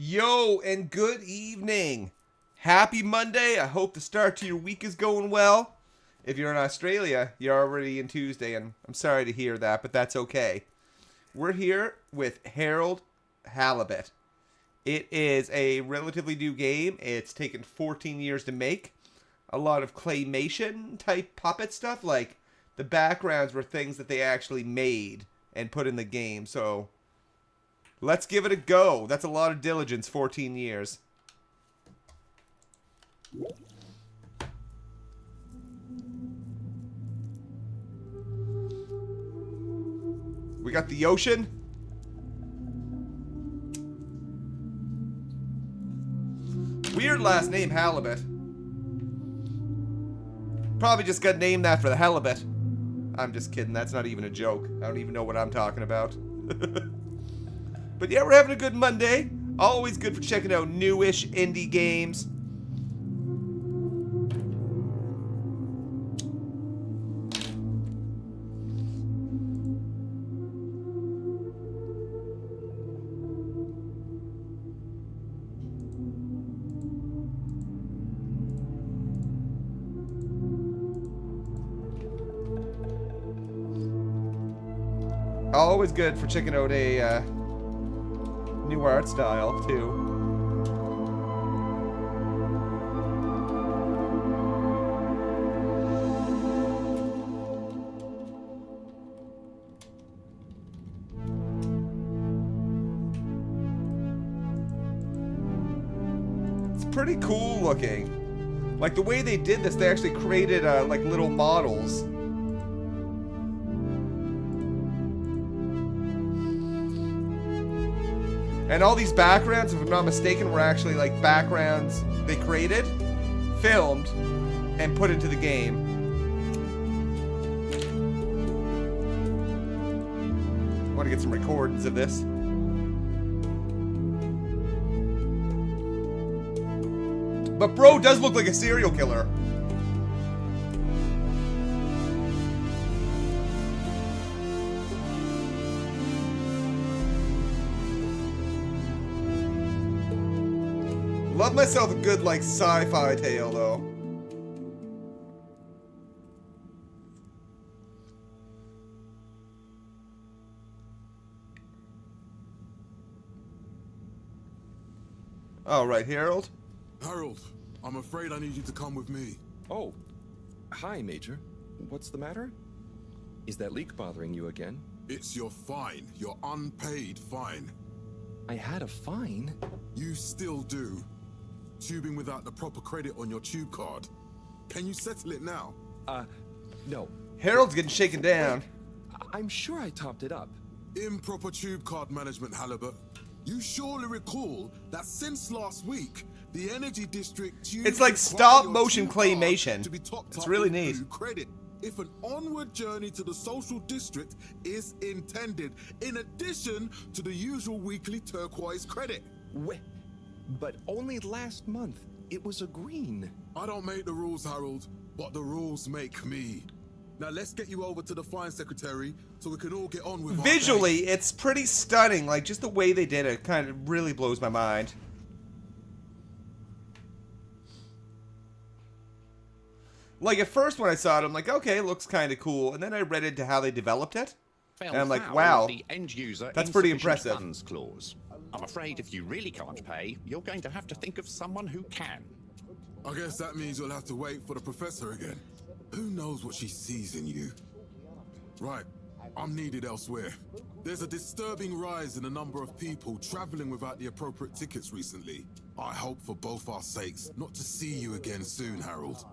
Yo, and good evening. Happy Monday. I hope the start to your week is going well. If you're in Australia, you're already in Tuesday, and I'm sorry to hear that, but that's okay. We're here with Harold Halibut. It is a relatively new game. It's taken 14 years to make. A lot of claymation type puppet stuff, like the backgrounds were things that they actually made and put in the game, so let's give it a go. That's a lot of diligence, 14 years. We got the ocean. Weird last name, Halibut. Probably just got named that for the halibut. I'm just kidding. That's not even a joke. I don't even know what I'm talking about. But yeah, we're having a good Monday. Always good for checking out newish indie games. Always good for checking out a new art style, too. It's pretty cool looking. Like, the way they did this, they actually created, like, little models. And all these backgrounds, if I'm not mistaken, were actually like backgrounds they created, filmed, and put into the game. I want to get some recordings of this. But bro does look like a serial killer. Love myself a good, like, sci-fi tale, though. All right, Harold. Harold, I'm afraid I need you to come with me. Oh, hi, Major. What's the matter? Is that leak bothering you again? It's your fine, your unpaid fine. I had a fine? You still do. Tubing without the proper credit on your tube card. Can you settle it now? No. Harold's getting shaken down. I'm sure I topped it up. Improper tube card management, Halibut. You surely recall that since last week, the Energy District tubes It's like require stop your motion tube card claymation. to be topped It's up really with neat. blue credit. If an onward journey to the social district is intended, in addition to the usual weekly turquoise credit. But only last month, it was a green. I don't make the rules, Harold, but the rules make me. Now let's get you over to the fine secretary so we can all get on with our day. Visually, it's pretty stunning. Like, just the way they did it kind of really blows my mind. Like, at first when I saw it, I'm like, okay, it looks kind of cool. And then I read into how they developed it. And I'm like, wow, the end user that's pretty insufficient impressive. funds clause. I'm afraid if you really can't pay, you're going to have to think of someone who can. I guess that means you'll have to wait for the professor again. Who knows what she sees in you? Right, I'm needed elsewhere. There's a disturbing rise in the number of people traveling without the appropriate tickets recently. I hope for both our sakes not to see you again soon, Harold.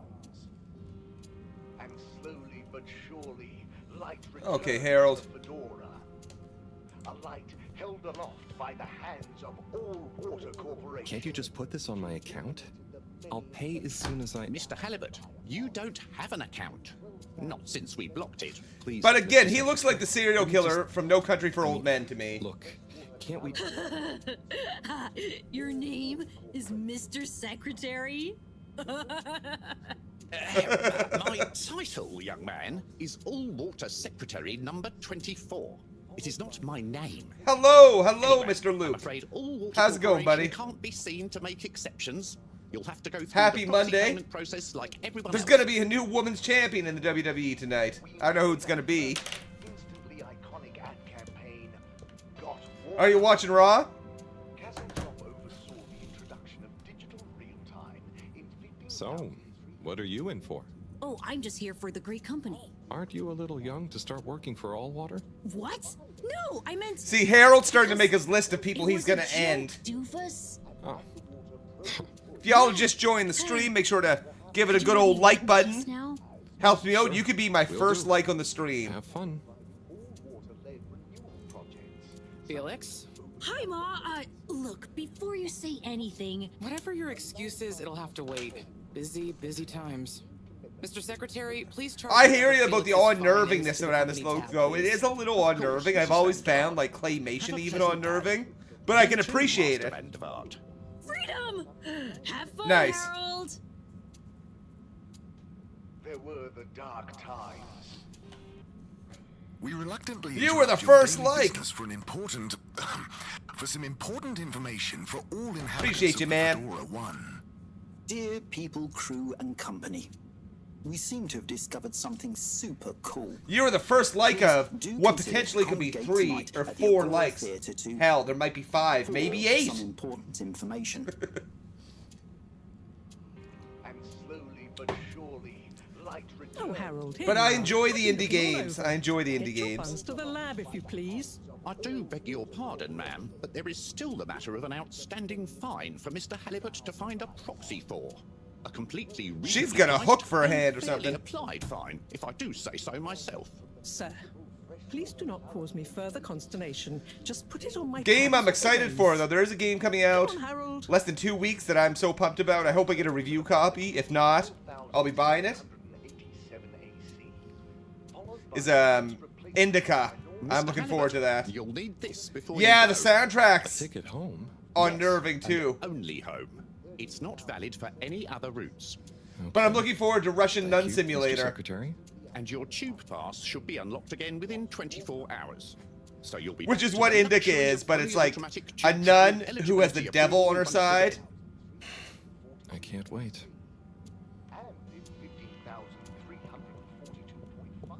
And slowly but surely, light Okay, returned Harold. to Fedora. A light held aloft by the hands of all water corporations. Can't you just put this on my account? I'll pay as soon as I... Mr. Halibut, you don't have an account. Not since we blocked it. Please. But again, Mr. he looks like the serial killer from No Country for Old Men to me. Look, can't we... Your name is Mr. Secretary? My title, young man, is All Water Secretary number 24. It is not my name. Hello, hello, Anyway, Mr. I'm Luke. afraid all water How's it going, buddy? corporation can't be seen to make exceptions. You'll have to go through Happy the proxy Monday. payment process like everyone There's else. gonna be a new women's champion in the WWE tonight. I don't know who it's gonna be. Instantly iconic ad campaign got Are you watching Raw? Kazentsov oversaw the introduction of digital real-time in 15,000 So, what are you in for? Oh, I'm just here for the great company. Aren't you a little young to start working for All Water? What? No, I meant. See, Harold's starting to make his list of people It he's was a gonna joke, end. Doofus. Oh, If y'all just joined the stream, make sure to give it a good old like button. Now? Helps me out. You could be my Will first do. like on the stream. have fun. water-led renewal projects. Felix, Hi, Ma. Look, before you say anything, whatever your excuse is, it'll have to wait. Busy, busy times. Mr. Secretary, please charge. I me hear for you about the Felix's unnervingness findings around this to logo, the company though. It tab, is a little unnerving. I've always found, like, claymation even unnerving. But I can appreciate it. Master of art. freedom! Have fun, Nice. Harold! There were the dark times. We reluctantly You were the interrupt your first daily like. business for an important, for some important information for all inhabitants Appreciate of you, man. Fedora 1. Dear people, crew, and company, we seem to have discovered something super cool. You were the first like of Do what consider potentially could be congregate 3 tonight or at the 4 Agora likes. Theatre to Hell, there might be 5, maybe pour 8. Some important information. And slowly but surely, light returned. Oh, Harold, here But you I are. enjoy the Bring indie them all games. over. I enjoy the indie Get your games. buns to the lab, if you please. I do beg your pardon, ma'am, but there is still the matter of an outstanding fine for Mr. Halibut to find a proxy for. A completely She's reasonably got a priced hook for a and hand or fairly something. applied fine, if I do say so myself. Sir, please do not cause me further consternation. Just put it on my Game tab I'm excited for for, days. though. There is a game coming out Come on, Harold. less than 2 weeks that I'm so pumped about. I hope I get a review copy. If not, I'll be buying it. 187 AC. Followed by Is replacement Indica. I'm Mr. looking Halibut, forward to that. You'll need this before Yeah, you the go. soundtrack's Ticket home? unnerving Yes, too. and only home. It's not valid for any other routes. But I'm looking forward to Russian Nun Thank you, Mr. Simulator. Secretary. And your tube pass should be unlocked again within 24 hours. So you'll be Which back is to what the Indica luxury is, of but fully it's like automatic a tube nun travel who has the eligibility devil on her once side. again. I can't wait. and in 15,342.5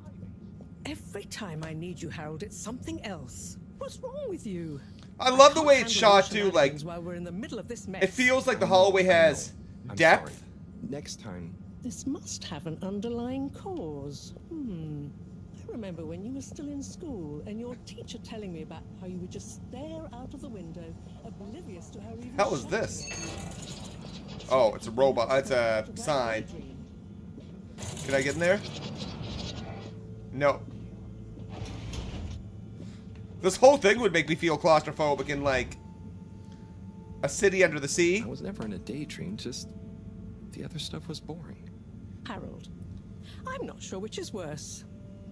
Every time I need you, Harold, it's something else. What's wrong with you? I love the can't way it's handle shot your too. Like, shenanigans while we're in the middle of this mess. it feels like the hallway has I'm depth. sorry. Next time. This must have an underlying cause. I remember when you were still in school and your teacher telling me about how you would just stare out of the window, oblivious to how even Hell is shouting this? it. Oh, it's a robot. It's a sign. Can I get in there? No. This whole thing would make me feel claustrophobic in, like, a city under the sea. I was never in a daydream, just the other stuff was boring. Harold, I'm not sure which is worse.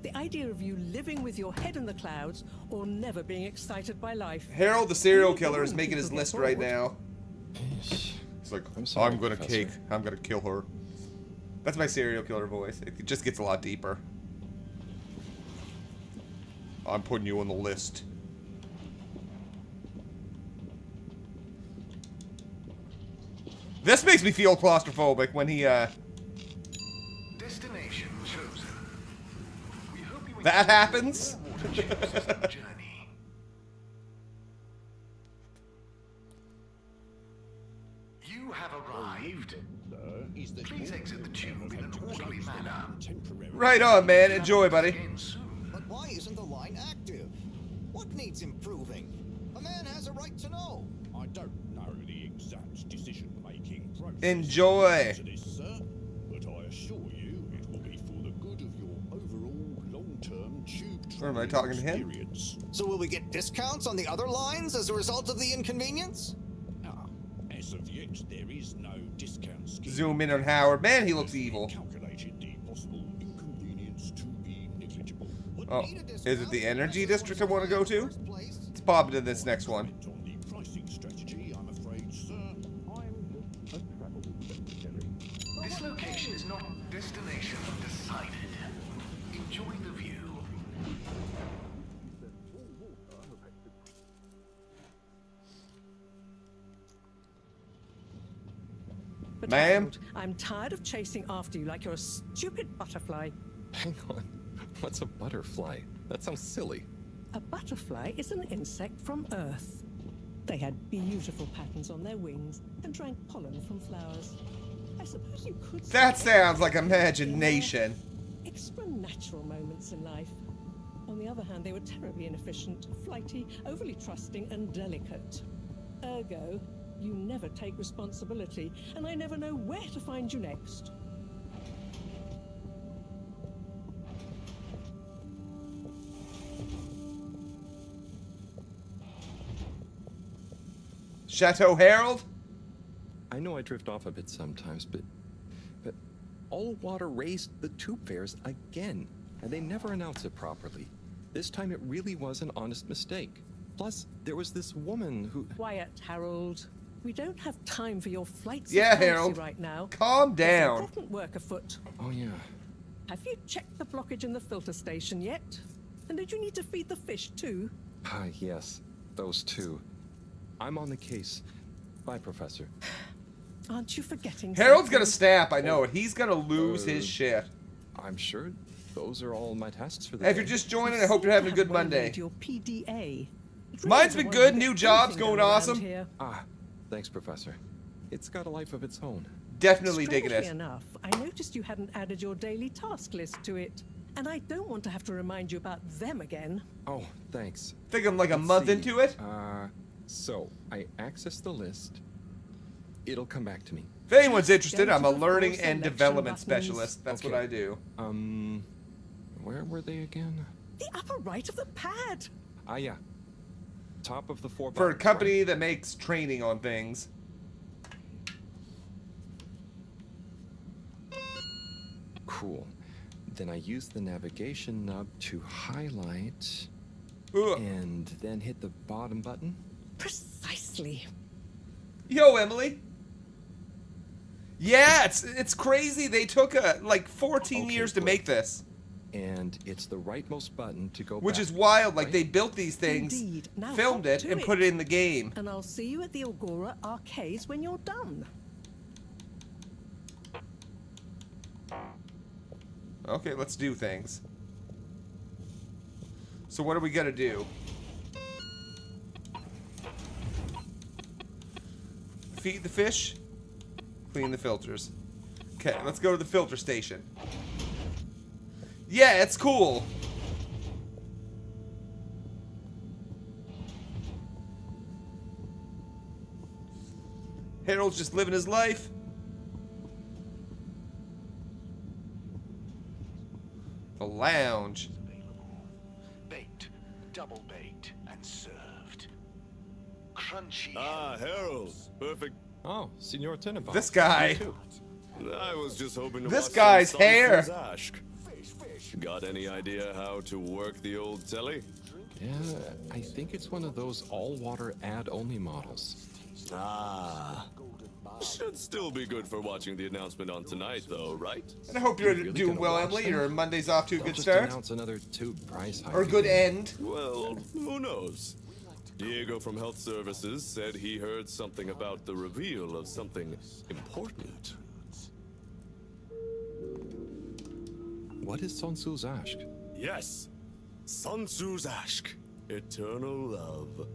The idea of you living with your head in the clouds or never being excited by life. Harold the serial Only killer is blind making his people list get right bored. now. He's like, I'm sorry, I'm gonna Professor. I'm gonna kill her. That's my serial killer voice. It just gets a lot deeper. I'm putting you on the list. This makes me feel claustrophobic when he, Destination chosen. We hope you that enjoy happens? your water system journey. You have arrived. Please exit the tube in an orderly manner. Right on, man. Enjoy, buddy. Again soon. But why isn't the line active? What needs improving? A man has a right to know. I don't know the exact decision-making process Enjoy. to this, sir, but I assure you it will be for the good of your overall long-term tube Or am I travel talking to him? experience. So will we get discounts on the other lines as a result of the inconvenience? As of yet, there is no discount scheme. Zoom in on Howard. Man, he looks evil. Calculated the possible inconvenience to be negligible. Oh, is it the energy district I want to go to? Let's pop into this next one. On the pricing strategy, I'm afraid, sir, I'm a travel secretary. This location is not destination decided. Enjoy the view. But Ma'am? Harold, I'm tired of chasing after you like you're a stupid butterfly. Hang on. What's a butterfly? That sounds silly. A butterfly is an insect from Earth. They had beautiful patterns on their wings and drank pollen from flowers. I suppose you could say That sounds like imagination. extra natural moments in life. On the other hand, they were terribly inefficient, flighty, overly trusting, and delicate. Ergo, you never take responsibility, and I never know where to find you next. Chateau Harold? I know I drift off a bit sometimes, but all water raised the tube fares again, and they never announce it properly. This time it really was an honest mistake. Plus, there was this woman who... Quiet, Harold. We don't have time for your flights Yeah, of fancy Harold. right now. Calm There's down. important work afoot. Oh, yeah. Have you checked the blockage in the filter station yet? And did you need to feed the fish too? Ah, yes. Those two. I'm on the case. Bye, Professor. Aren't you forgetting Harold's something? gonna snap, I know it. He's gonna lose his shit. I'm sure those are all my tasks for the If day. you're just joining, I hope you're having a good Have one Monday. with Your PDA. It really Mine's is been a good. wonder New that job's anything going done around awesome. here. Ah, thanks, Professor. It's got a life of its own. Definitely digging Strangely it. enough, I noticed you hadn't added your daily task list to it. And I don't want to have to remind you about them again. Oh, thanks. Think I'm like a Let's month see. into it. So I access the list. It'll come back to me. If anyone's interested, Go I'm to a the learning full and selection development buttons. specialist. That's Okay. what I do. Where were they again? The upper right of the pad. Ah, yeah. Top of the four For a buttons, company that makes training on things. right? Cool. Then I use the navigation nub to highlight Ugh. and then hit the bottom button. Precisely. Yo, Emily. Yeah, it's crazy. They took like 14 Okay, years to good. make this, And it's the rightmost button to go which back, is wild. Like right? they built these things, Indeed. Now filmed hop it, to and put it in the game. And I'll see you at the Agora Arcades when you're done. Okay, let's do things. So what are we gonna do? Feed the fish, clean the filters. Okay, let's go to the filter station. Yeah, it's cool. Harold's just living his life. The lounge. Baked, double baked, and served. Crunchy. Ah, Harold. Perfect. Oh, Signor Tenenbaum. This guy. You too. I was just hoping to This watch guy's some hair. Ash. Got any idea how to work the old telly? Yeah, I think it's one of those all-water ad-only models. Ah. Should still be good for watching the announcement on tonight, though, right? And I hope you're really doing gonna well, watch Emily. that? Your Monday's off to a They'll good just start. announce another tube price hike Or a good again. end. Well, who knows? Diego from Health Services said he heard something about the reveal of something important. What is Sun Tzu's Ashk? Yes, Sun Tzu's Ashk, eternal love.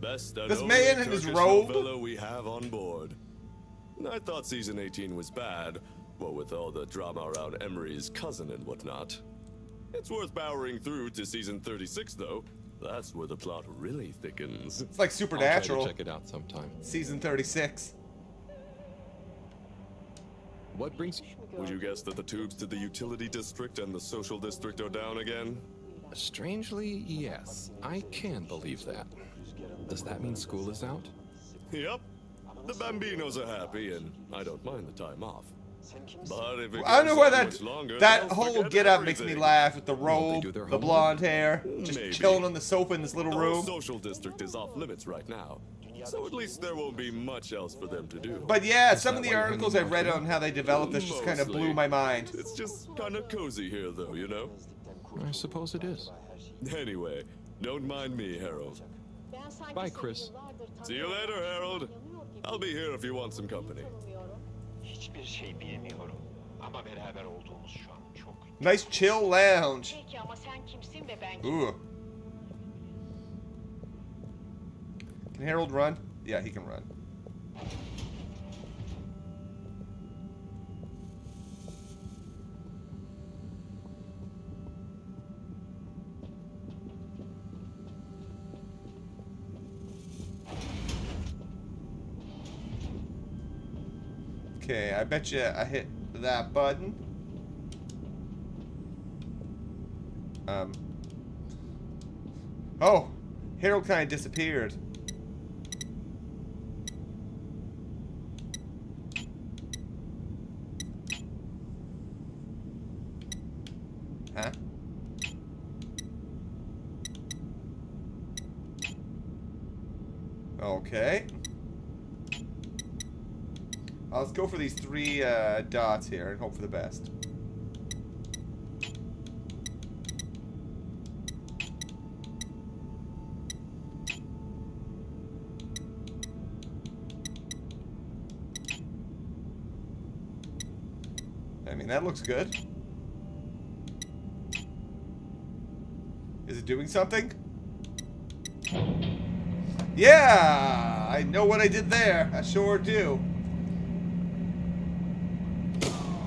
Best and This only man in his Turkish robe? novella we have on board. I thought season 18 was bad, what with all the drama around Emery's cousin and whatnot. It's worth powering through to season 36, though. That's where the plot really thickens. It's like I'll Supernatural. try to check it out sometime. Season 36. What brings you? Would you guess that the tubes to the utility district and the social district are down again? Strangely, yes. I can believe that. Does that mean school is out? Yep. The Bambinos are happy, and I don't mind the time off. But if it I don't know goes why on that much longer, that they'll whole forget get up makes me everything. laugh with the they robe, do their the homework? blonde hair, just Maybe. chilling on the sofa in this little The room. social district is off limits right now, so at least there won't be much else for them to do. But yeah, Is some that of the why you're articles I hanging out read here? on how they developed this just kind of blew Mostly. my mind. It's just kind of cozy here, though, you know? I suppose it is. Anyway, don't mind me, Harold. Bye, Chris. See you later, Harold. I'll be here if you want some company. hiçbir şey bilmiyorum. Ama beraber olduğumuz şu an çok... Nice chill lounge. Peki ama sen kimsin ve ben kimim? Ooh. Can Harold run? Yeah, he can run. Okay, I bet you I hit that button. Oh, Harold kind of disappeared. Huh? Okay. Let's go for these 3 dots here and hope for the best. I mean, that looks good. Is it doing something? Yeah! I know what I did there. I sure do.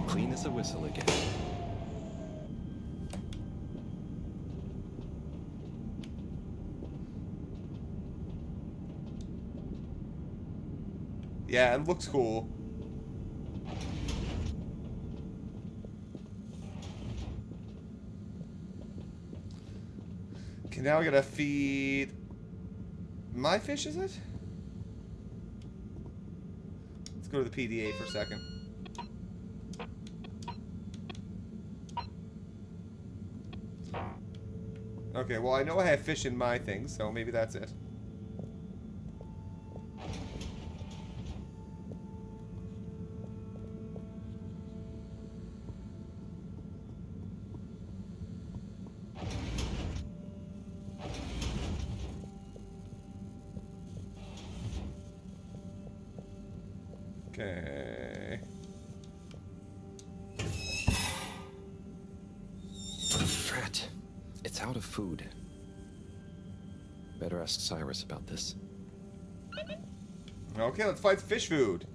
Clean as a whistle again. Yeah, it looks cool. Okay, now I gotta feed my fish, is it? Let's go to the PDA for a second. Okay, well, I know I have fish in my thing, so maybe that's it. Okay. Drat. It's out of food. Better ask Cyrus about this. Okay, let's find fish food.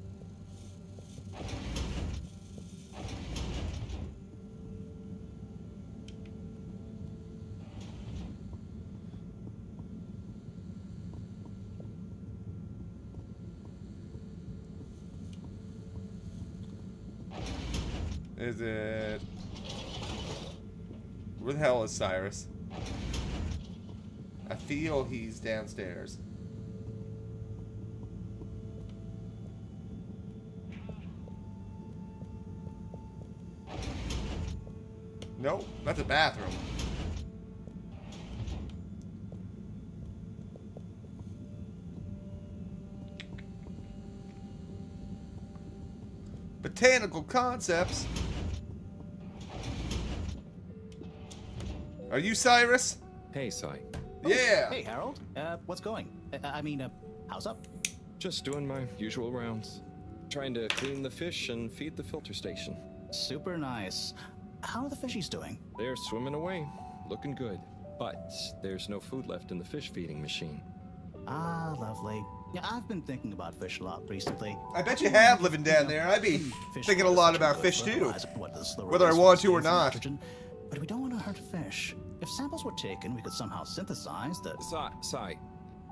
Is it... Where the hell is Cyrus? I feel he's downstairs. Nope, that's a bathroom. Botanical concepts. Are you Cyrus? Hey, Cy. Yeah. Hey, Harold. What's going? How's up? Just doing my usual rounds. Trying to clean the fish and feed the filter station. Super nice. How are the fishies doing? They're swimming away. Looking good. But there's no food left in the fish feeding machine. Ah, lovely. Yeah, I've been thinking about fish a lot recently. I bet you have living down there. I'd be thinking a lot about fish too. Whether I want to or not. But we don't want to hurt fish. If samples were taken, we could somehow synthesize the... Cy,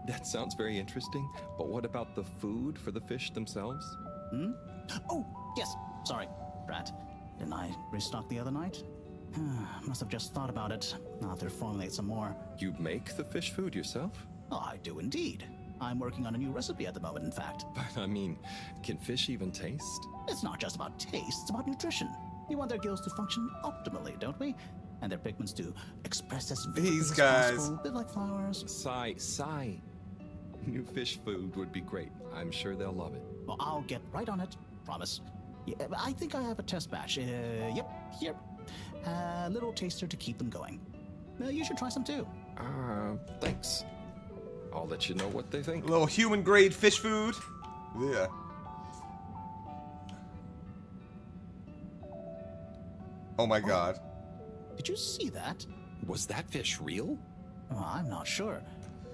that sounds very interesting, but what about the food for the fish themselves? Oh, yes. Sorry, Brad. Didn't I restock the other night? Must have just thought about it. I'll have to formulate some more. You make the fish food yourself? Oh, I do indeed. I'm working on a new recipe at the moment, in fact. But, I mean, can fish even taste? It's not just about taste, it's about nutrition. We want their gills to function optimally, don't we? And their pigments to express as vividly These as guys. possible, a bit like flowers. Cy. New fish food would be great. I'm sure they'll love it. Well, I'll get right on it. Promise. Yeah, I think I have a test batch. Yep, here. A little taster to keep them going. You should try some too. Thanks. I'll let you know what they think. A little human grade fish food. Yeah. Oh my god. Did you see that? Was that fish real? Oh, I'm not sure.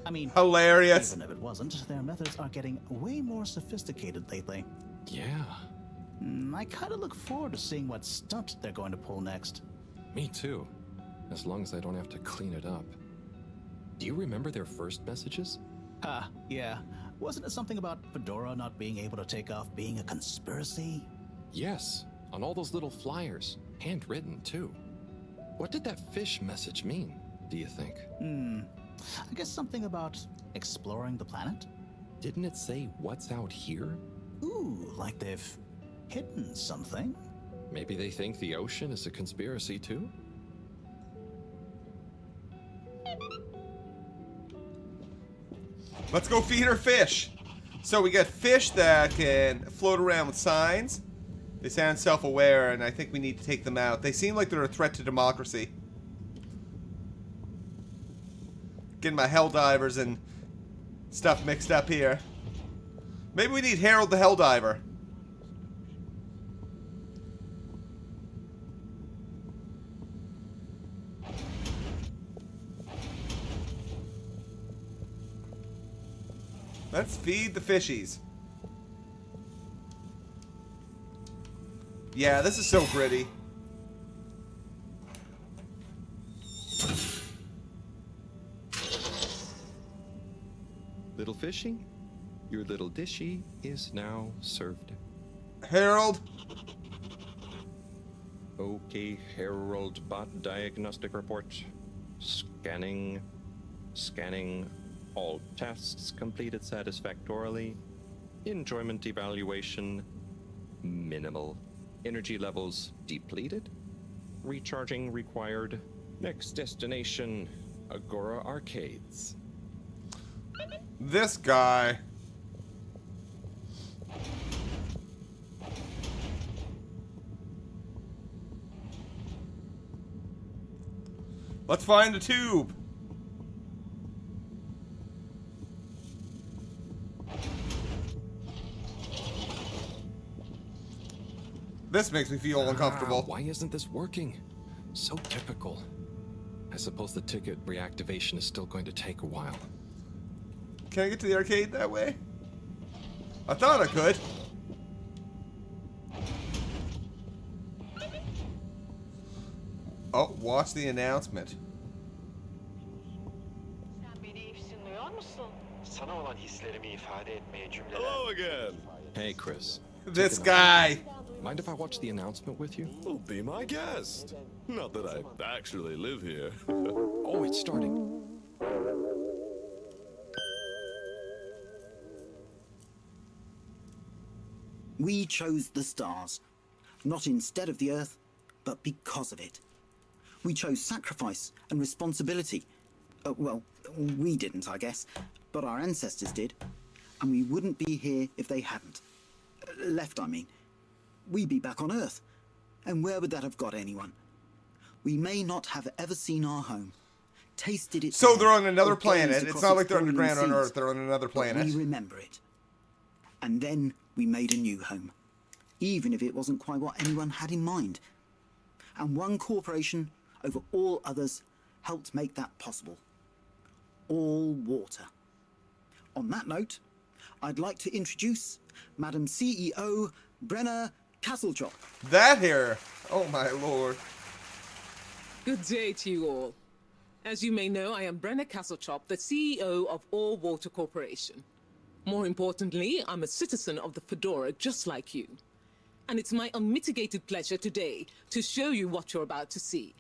I mean, hilarious. Even if it wasn't, their methods are getting way more sophisticated lately. Yeah. I kind of look forward to seeing what stunt they're going to pull next. Me too. As long as I don't have to clean it up. Do you remember their first messages? Yeah. Wasn't it something about Fedora not being able to take off being a conspiracy? Yes, on all those little flyers. Handwritten, too. What did that fish message mean, do you think? I guess something about exploring the planet? Didn't it say what's out here? Ooh, like they've hidden something. Maybe they think the ocean is a conspiracy, too? Let's go feed our fish. So we got fish that can float around with signs. They sound self-aware, and I think we need to take them out. They seem like they're a threat to democracy. Getting my Helldivers and stuff mixed up here. Maybe we need Harold the Helldiver. Let's feed the fishies. Yeah, this is so gritty. Little fishy, your little dishy is now served. Harold? Okay, Harold, bot diagnostic report. Scanning. All tests completed satisfactorily. Enjoyment evaluation minimal. Energy levels depleted. Recharging required. Next destination, Agora Arcades. This guy. Let's find the tube. This makes me feel uncomfortable. Why isn't this working? So typical. I suppose the ticket reactivation is still going to take a while. Can I get to the arcade that way? I thought I could. Oh, watch the announcement. Hello again. Hey, Chris. This guy. Mind if I watch the announcement with you? Well, be my guest. Not that I actually live here. Oh, it's starting. We chose the stars, not instead of the Earth, but because of it. We chose sacrifice and responsibility. Well, we didn't, I guess, but our ancestors did, and we wouldn't be here if they hadn't. Left, I mean. We'd be back on Earth, and where would that have got anyone? We may not have ever seen our home, tasted it. So they're on another planet. It's not like they're underground on Earth. They're on another planet. We remember it. And then we made a new home, even if it wasn't quite what anyone had in mind. And one corporation over all others helped make that possible. All water. On that note, I'd like to introduce Madam CEO Brenna Castletop. That here. Oh my lord. Good day to you all. As you may know, I am Brenna Castletop, the CEO of All Water Corporation. More importantly, I'm a citizen of the Fedora just like you. And it's my unmitigated pleasure today to show you what you're about to see.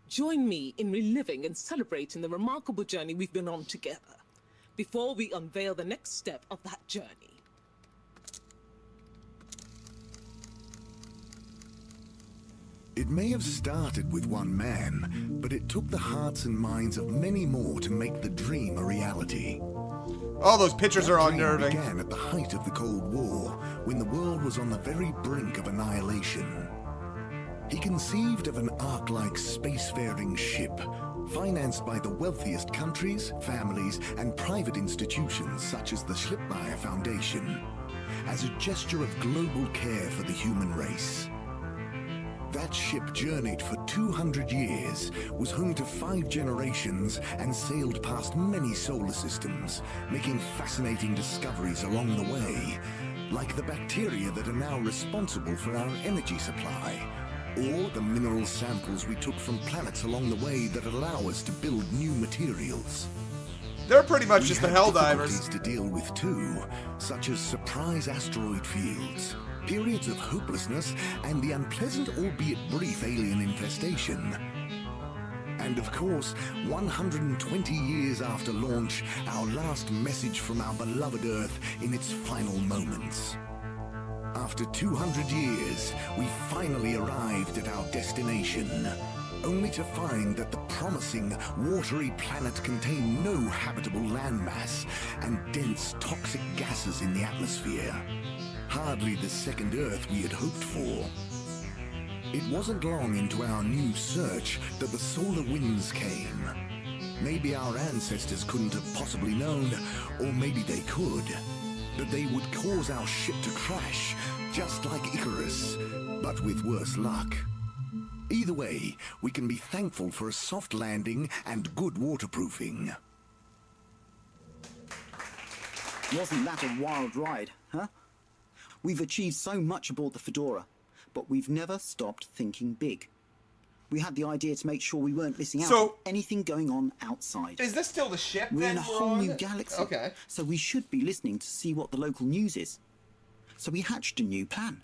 Join me in reliving and celebrating the remarkable journey we've been on together, before we unveil the next step of that journey. It may have started with one man, but it took the hearts and minds of many more to make the dream a reality. All those pictures are unnerving. It began at the height of the Cold War, when the world was on the very brink of annihilation. He conceived of an Ark-like spacefaring ship, financed by the wealthiest countries, families, and private institutions such as the Schlipmeyer Foundation, as a gesture of global care for the human race. That ship journeyed for 200 years, was home to 5 generations, and sailed past many solar systems, making fascinating discoveries along the way, like the bacteria that are now responsible for our energy supply, or the mineral samples we took from planets along the way that allow us to build new materials. They're pretty much just the We have Helldivers. difficulties to deal with too, such as surprise asteroid fields, periods of hopelessness, and the unpleasant albeit brief alien infestation. And of course, 120 years after launch, our last message from our beloved Earth in its final moments. After 200 years, we finally arrived at our destination, only to find that the promising, watery planet contained no habitable landmass and dense toxic gases in the atmosphere. Hardly the second Earth we had hoped for. It wasn't long into our new search that the solar winds came. Maybe our ancestors couldn't have possibly known, or maybe they could, that they would cause our ship to crash, just like Icarus, but with worse luck. Either way, we can be thankful for a soft landing and good waterproofing. Wasn't that a wild ride, huh? We've achieved so much aboard the Fedora, but we've never stopped thinking big. We had the idea to make sure we weren't missing out on anything going on outside. Is this still the ship? We're then in a whole on? new galaxy, Okay. so we should be listening to see what the local news is. So we hatched a new plan.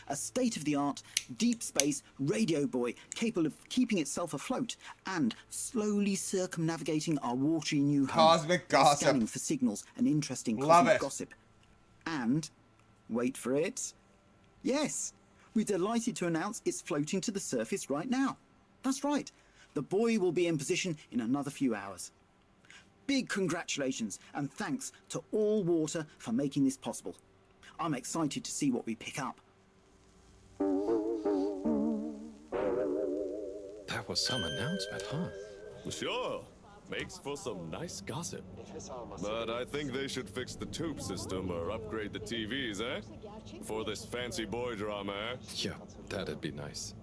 A state-of-the-art, deep space radio buoy capable of keeping itself afloat and slowly circumnavigating our watery new home. Cosmic gossip. Scanning for signals and interesting Love cosmic it. gossip. And, wait for it, yes, we're delighted to announce it's floating to the surface right now. That's right, the buoy will be in position in another few hours. Big congratulations and thanks to All Water for making this possible. I'm excited to see what we pick up. That was some announcement, huh? Sure. Makes for some nice gossip. But I think they should fix the tube system or upgrade the TVs, eh? For this fancy boy drama, eh? Yeah, that'd be nice.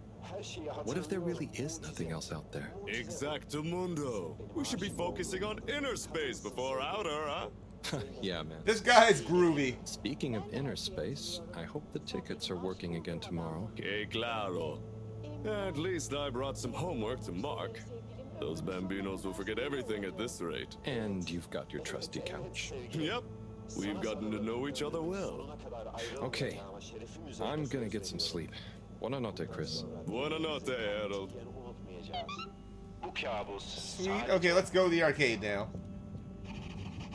What if there really is nothing else out there? Exactamundo. We should be focusing on inner space before outer, huh? Yeah, man. This guy's groovy. Speaking of inner space, I hope the tickets are working again tomorrow. Que claro. At least I brought some homework to mark. Those bambinos will forget everything at this rate. And you've got your trusty couch. Yep. We've gotten to know each other well. Okay. I'm gonna get some sleep. Buona notte, Chris. Buona notte, Harold. Sweet. Okay, let's go to the arcade now.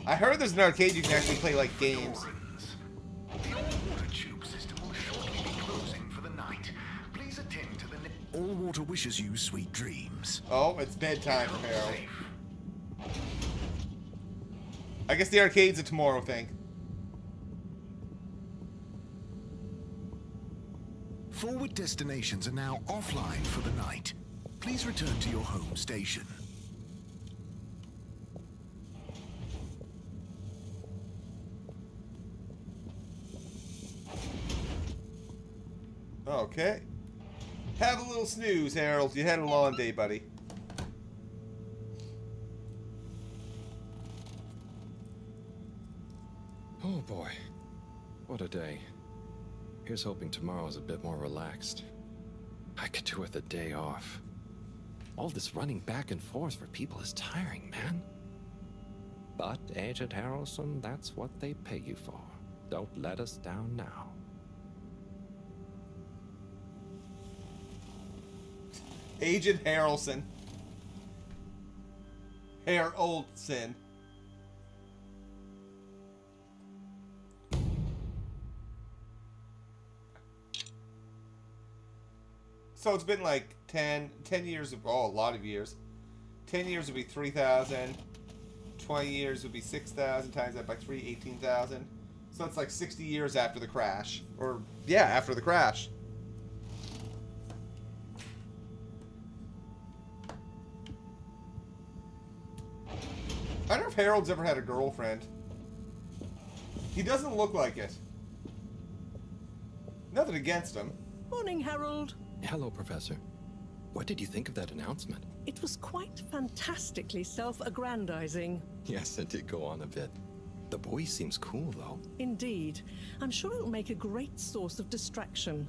I heard there's an arcade you can actually play like games. The all-water tube system will shortly be closing for the night. Please attend to the... All Water wishes you sweet dreams. Oh, it's bedtime for Harold. I guess the arcade's a tomorrow thing. Forward destinations are now offline for the night. Please return to your home station. Okay. Have a little snooze, Harold. You had a long day, buddy. Oh boy. What a day. Here's hoping tomorrow's a bit more relaxed. I could do with a day off. All this running back and forth for people is tiring, man. But, Agent Harrelson, that's what they pay you for. Don't let us down now. Agent Harrelson. Haroldson. So it's been like 10 years of, oh, a lot of years. 10 years would be 3,000. 20 years would be 6,000 times that by 3, 18,000. So it's like 60 years after the crash. Or, yeah, after the crash. I wonder if Harold's ever had a girlfriend. He doesn't look like it. Nothing against him. Morning, Harold. Hello, Professor. What did you think of that announcement? It was quite fantastically self-aggrandizing. Yes, it did go on a bit. The boy seems cool, though. Indeed. I'm sure it'll make a great source of distraction.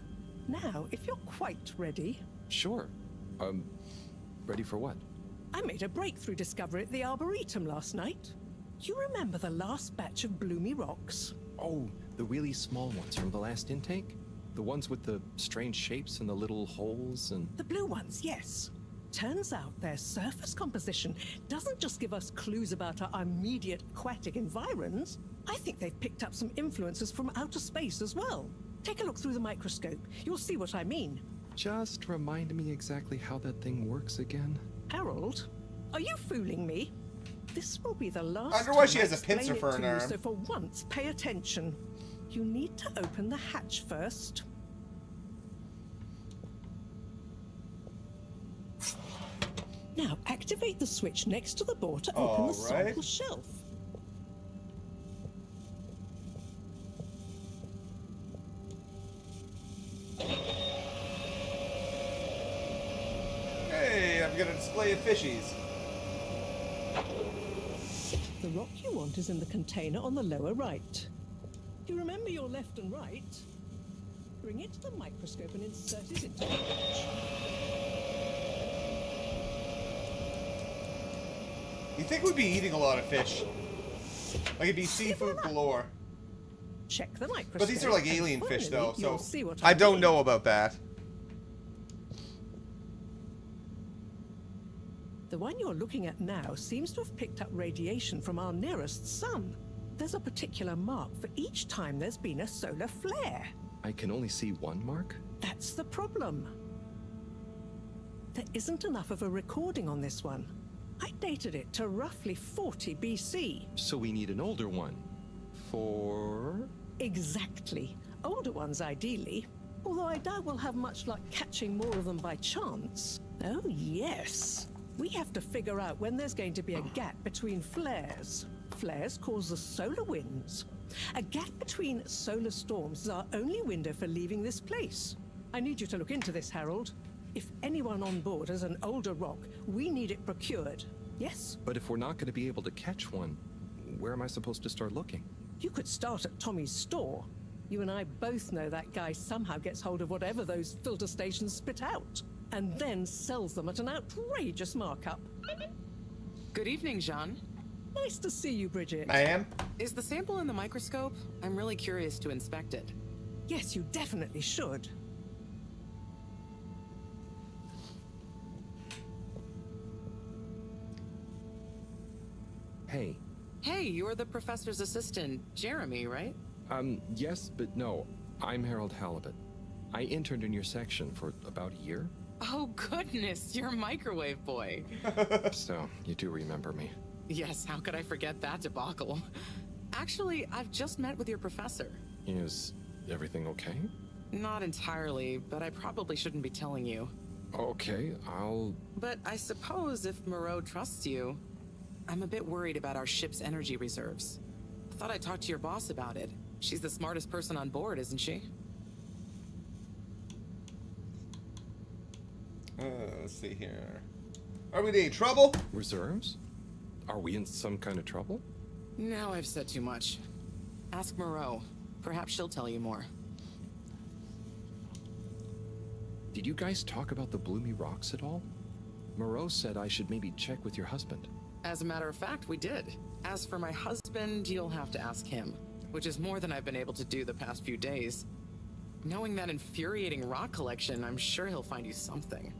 Now, if you're quite ready... Sure. Ready for what? I made a breakthrough discovery at the Arboretum last night. You remember the last batch of bloomy rocks? Oh, the really small ones from the last intake? The ones with the strange shapes and the little holes and... The blue ones, yes. Turns out their surface composition doesn't just give us clues about our immediate aquatic environs. I think they've picked up some influences from outer space as well. Take a look through the microscope. You'll see what I mean. Just remind me exactly how that thing works again. Harold, are you fooling me? This will be the last I wonder why she time has I a pincer explain for it an to you, arm. So for once, pay attention. You need to open the hatch first. Now, activate the switch next to the board to open the sample shelf. Hey, I've got a display of fishies. The rock you want is in the container on the lower right. You remember your left and right? Bring it to the microscope and insert it into the hatch. You'd think we'd be eating a lot of fish. Like it'd be seafood galore. Check the microscope. But these are like and alien fish though, finally, so you'll see what I don't mean. know about that. The one you're looking at now seems to have picked up radiation from our nearest sun. There's a particular mark for each time there's been a solar flare. I can only see one mark? That's the problem. There isn't enough of a recording on this one. I dated it to roughly 40 BC. So we need an older one. For... Exactly. Older ones, ideally. Although I doubt we'll have much luck catching more of them by chance. Oh, yes. We have to figure out when there's going to be a gap between flares. Flares cause the solar winds. A gap between solar storms is our only window for leaving this place. I need you to look into this, Harold. If anyone on board has an older rock, we need it procured. Yes? But if we're not going to be able to catch one, where am I supposed to start looking? You could start at Tommy's store. You and I both know that guy somehow gets hold of whatever those filter stations spit out, and then sells them at an outrageous markup. Good evening, Jean. Nice to see you, Bridget. I am. Is the sample in the microscope? I'm really curious to inspect it. Yes, you definitely should. Hey. Hey, you're the professor's assistant, Jeremy, right? Yes, but no. I'm Harold Halibut. I interned in your section for about a year. Oh, goodness, you're a microwave boy. So, you do remember me. Yes, how could I forget that debacle? Actually, I've just met with your professor. Is everything okay? Not entirely, but I probably shouldn't be telling you. Okay, I'll... But I suppose if Moreau trusts you, I'm a bit worried about our ship's energy reserves. I thought I'd talk to your boss about it. She's the smartest person on board, isn't she? Let's see here. Are we in any trouble? Reserves? Are we in some kind of trouble? Now I've said too much. Ask Moreau. Perhaps she'll tell you more. Did you guys talk about the bloomy rocks at all? Moreau said I should maybe check with your husband. As a matter of fact, we did. As for my husband, you'll have to ask him, which is more than I've been able to do the past few days. Knowing that infuriating rock collection, I'm sure he'll find you something.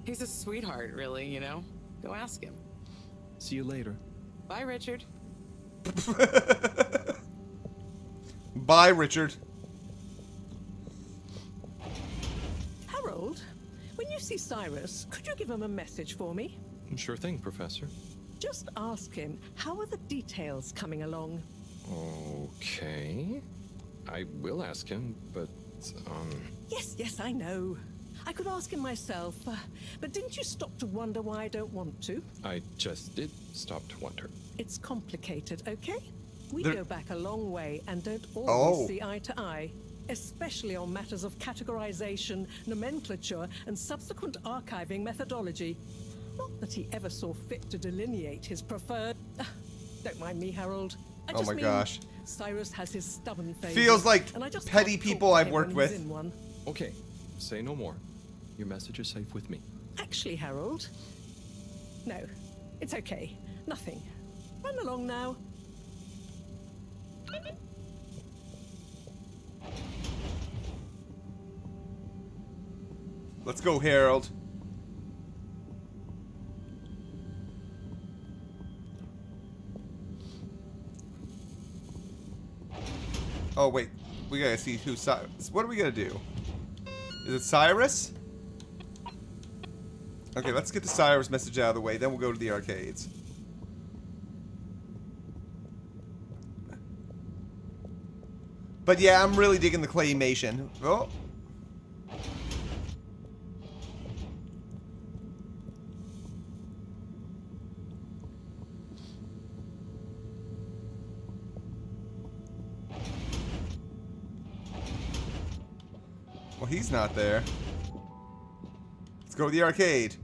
He's a sweetheart, really, you know? Go ask him. See you later. Bye, Richard. Bye, Richard. Harold, when you see Cyrus, could you give him a message for me? Sure thing, Professor. Just ask him, how are the details coming along? Okay. I will ask him, but, Yes, I know. I could ask him myself, but didn't you stop to wonder why I don't want to? I just did stop to wonder. It's complicated, okay? We There- go back a long way and don't Oh. always see eye to eye. especially on matters of categorization, nomenclature, and subsequent archiving methodology. Not that he ever saw fit to delineate his preferred... Don't mind me, Harold. I just mean gosh. Cyrus has his stubborn phase. Feels like and I just petty can't people talk to I've him worked when he's with. in one. Okay, say no more. Your message is safe with me. Actually, Harold... No, it's okay. Nothing. Run along now. Let's go, Harold. Oh, wait. We gotta see who Cyrus... What are we gonna do? Is it Cyrus? Okay, let's get the Cyrus message out of the way, then we'll go to the arcades. But yeah, I'm really digging the claymation. Oh. Well, he's not there. Let's go to the arcade.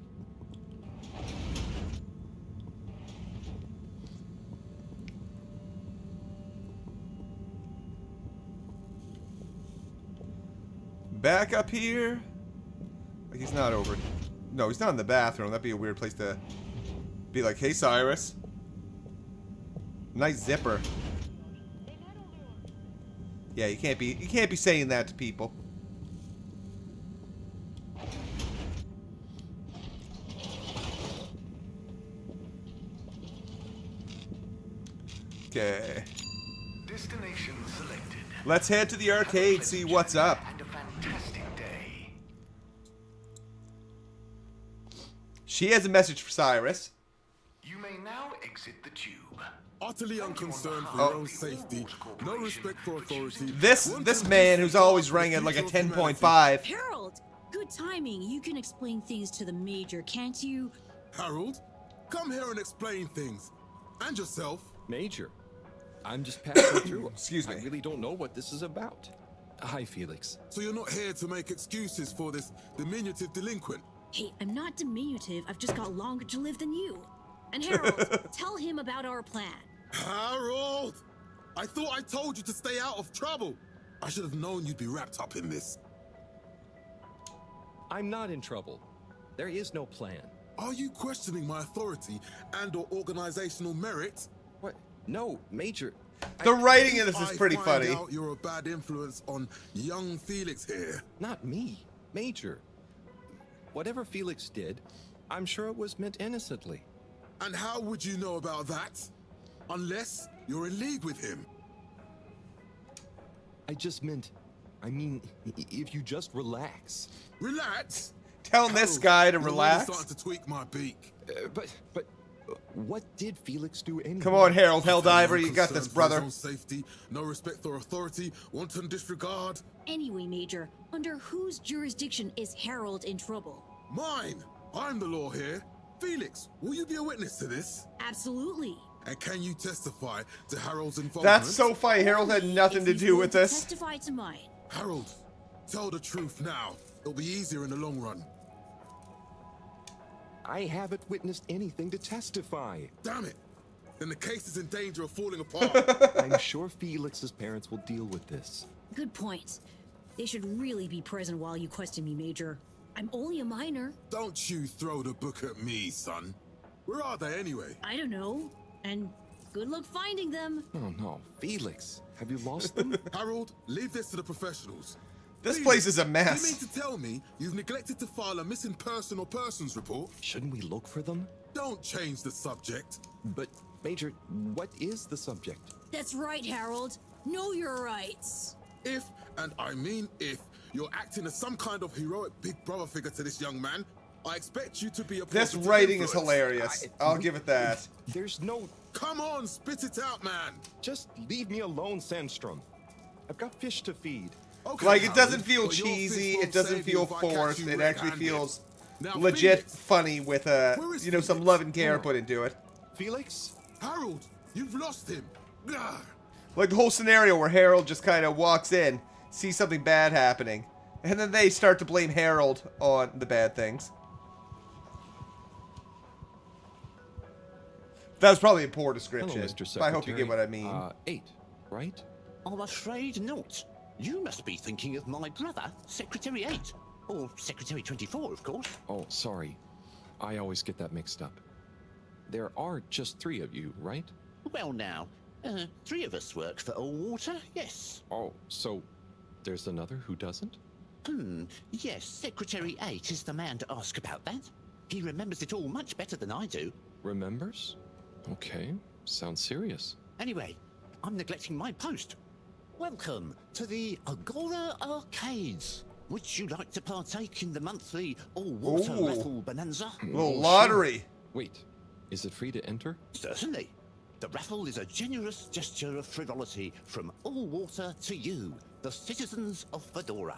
Back up here. Like he's not over. No, he's not in the bathroom. That'd be a weird place to be like, hey, Cyrus. Nice zipper. Yeah, you can't be saying that to people. Okay. Destination selected. Let's head to the arcade, see what's up. And a fantastic day. She has a message for Cyrus. You may now exit the tube. Utterly unconcerned for your own safety, no respect for authority. This man who's always ranking like a 10.5. Harold, good timing. You can explain things to the Major, can't you? Harold, come here and explain things. And yourself. Major, I'm just passing through. Excuse me. I really don't know what this is about. Hi, Felix. So you're not here to make excuses for this diminutive delinquent? Hey, I'm not diminutive. I've just got longer to live than you. And Harold, tell him about our plan. Harold! I thought I told you to stay out of trouble. I should have known you'd be wrapped up in this. I'm not in trouble. There is no plan. Are you questioning my authority and/or organizational merit? What? No, Major. The writing in this is pretty funny. Out you're a bad influence on young Felix here. Not me, Major. Whatever Felix did, I'm sure it was meant innocently. And how would you know about that? Unless you're in league with him. I mean, if you just relax. Relax? Telling this guy to You're relax. starting to tweak my beak. But what did Felix do anyway? Come on, Harold Helldiver, you got this, brother. No safety, no respect for authority, wanton disregard. Anyway, Major, under whose jurisdiction is Harold in trouble? Mine. I'm the law here. Felix, will you be a witness to this? Absolutely. And can you testify to Harold's involvement? That's so funny. Harold had nothing to do with this. Testify to mine. Harold, tell the truth now. It'll be easier in the long run. I haven't witnessed anything to testify. Damn it. Then the case is in danger of falling apart. I'm sure Felix's parents will deal with this. Good point. They should really be present while you question me, Major. I'm only a minor. Don't you throw the book at me, son. Where are they anyway? I don't know. And good luck finding them. Oh no, Felix, have you lost them? Harold, leave this to the professionals. This place is a You mess. mean to tell me you've neglected to file a missing person or persons report? Shouldn't we look for them? Don't change the subject. But, Major, what is the subject? That's right, Harold. Know your rights. If, and I mean if, you're acting as some kind of heroic big brother figure to this young man, I expect you to be a This positive writing is influence. hilarious. I'll give it that. There's no... Come on, spit it out, man. Just leave me alone, Sandstrom. I've got fish to feed. Okay, Like, it doesn't Harold, feel but your cheesy. fist It doesn't won't feel save you if I catch forced. you It actually red-handed. feels Now, legit Felix, funny with where is some Felix? love and care put into it. Felix? Harold, you've lost him. Gah. Like the whole scenario where Harold just kind of walks in, see something bad happening. And then they start to blame Harold on the bad things. That was probably a poor description. Hello, Mr. But I hope you Secretary. get what I mean. 8, right? I'm afraid not. You must be thinking of my brother, Secretary 8. Or Secretary 24, of course. Oh, sorry. I always get that mixed up. There are just 3 of you, right? Well now, 3 of us work for Allwater, yes. Oh, so there's another who doesn't? Yes, Secretary 8 is the man to ask about that. He remembers it all much better than I do. Remembers? Okay, sounds serious. Anyway, I'm neglecting my post. Welcome to the Agora Arcades. Would you like to partake in the monthly all-water Ooh. raffle bonanza? Little lottery. Wait, is it free to enter? Certainly. The raffle is a generous gesture of frivolity from Allwater to you, the citizens of Fedora.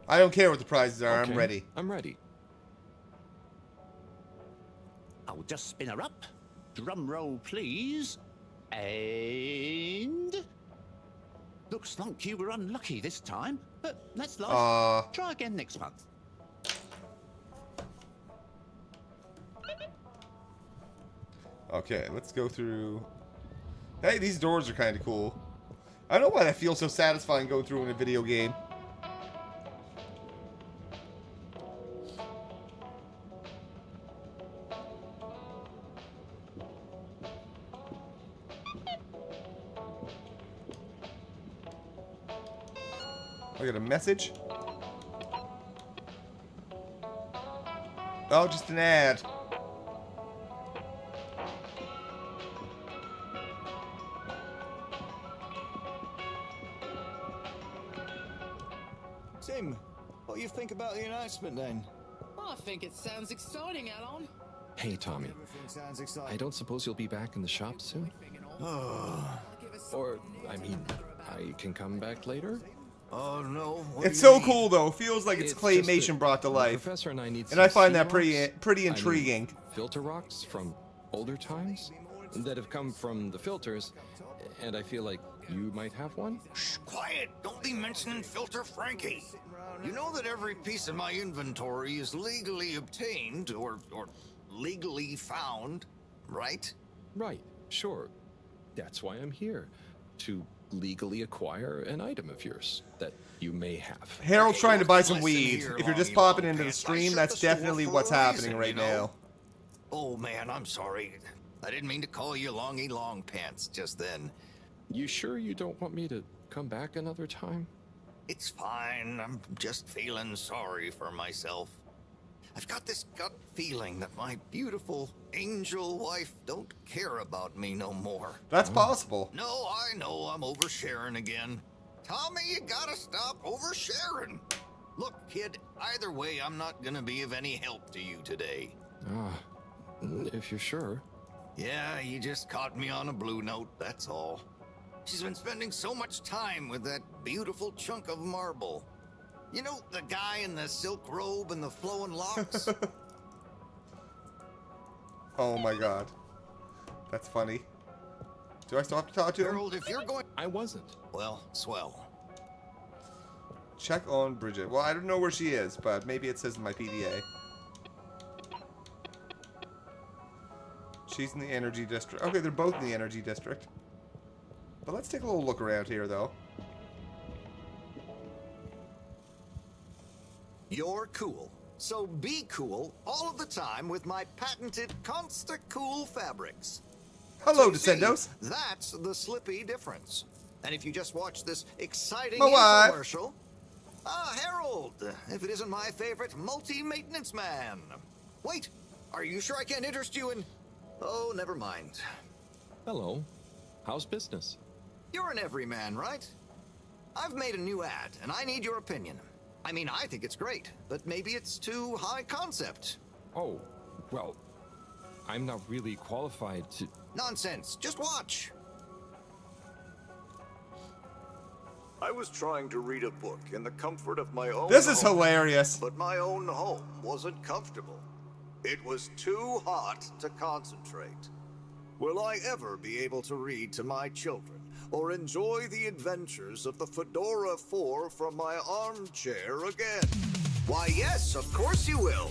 I don't care what the prizes are. Okay, I'm ready. I'm ready. I'll just spin her up. Drum roll, please. And... looks like you were unlucky this time, but that's life. Try again next month. Okay, let's go through. Hey, these doors are kind of cool. I don't know why that feels so satisfying going through in a video game. I got a message. Oh, just an ad. Tim, what do you think about the announcement then? I think it sounds exciting, Alan. Hey, Tommy. Everything sounds exciting. I don't suppose you'll be back in the shop soon? Or, I mean, I can come back later? Oh no. It's so cool though. It feels like it's claymation brought to life. Professor and I need And I some find that sea pretty rocks. intriguing. I mean, filter rocks from older times that have come from the filters, and I feel like you might have one? Shh, quiet. Don't be mentioning Filter Frankie. You know that every piece of my inventory is legally obtained or legally found, right? Right, sure. That's why I'm here. To legally acquire an item of yours that you may have. Harold's trying to buy some listen weed. here, If you're just Longy popping Long into the Pants. I stream, shut that's the store definitely for what's a happening reason, right you know? now. Oh man, I'm sorry. I didn't mean to call you Longy Long Pants just then. You sure you don't want me to come back another time? It's fine. I'm just feeling sorry for myself. I've got this gut feeling that my beautiful angel wife don't care about me no more. That's possible. No, I know I'm oversharing again. Tommy, you gotta stop oversharing. Look, kid, either way, I'm not gonna be of any help to you today. If you're sure. Yeah, you just caught me on a blue note, that's all. She's been spending so much time with that beautiful chunk of marble. You know, the guy in the silk robe and the flowing locks? Oh my god. That's funny. Do I still have to talk to him? Harold, if you're going... I wasn't. Well, swell. Check on Bridget. Well, I don't know where she is, but maybe it says in my PDA. She's in the energy district. Okay, they're both in the energy district. But let's take a little look around here, though. You're cool. So be cool all of the time with my patented Consta-Cool fabrics. Hello, So you see, Descendos. That's the Slippy difference. And if you just watch this exciting My wife. infomercial... Ah, Harold, if it isn't my favorite multi-maintenance man. Wait, are you sure I can't interest you in... Oh, never mind. Hello. How's business? You're an everyman, right? I've made a new ad, and I need your opinion. I mean, I think it's great, but maybe it's too high concept. Oh, well, I'm not really qualified to... Nonsense. Just watch. I was trying to read a book in the comfort of my own This is home, hilarious. But my own home wasn't comfortable. It was too hot to concentrate. Will I ever be able to read to my children? or enjoy the adventures of the Fedora 4 from my armchair again? Why, yes, of course you will.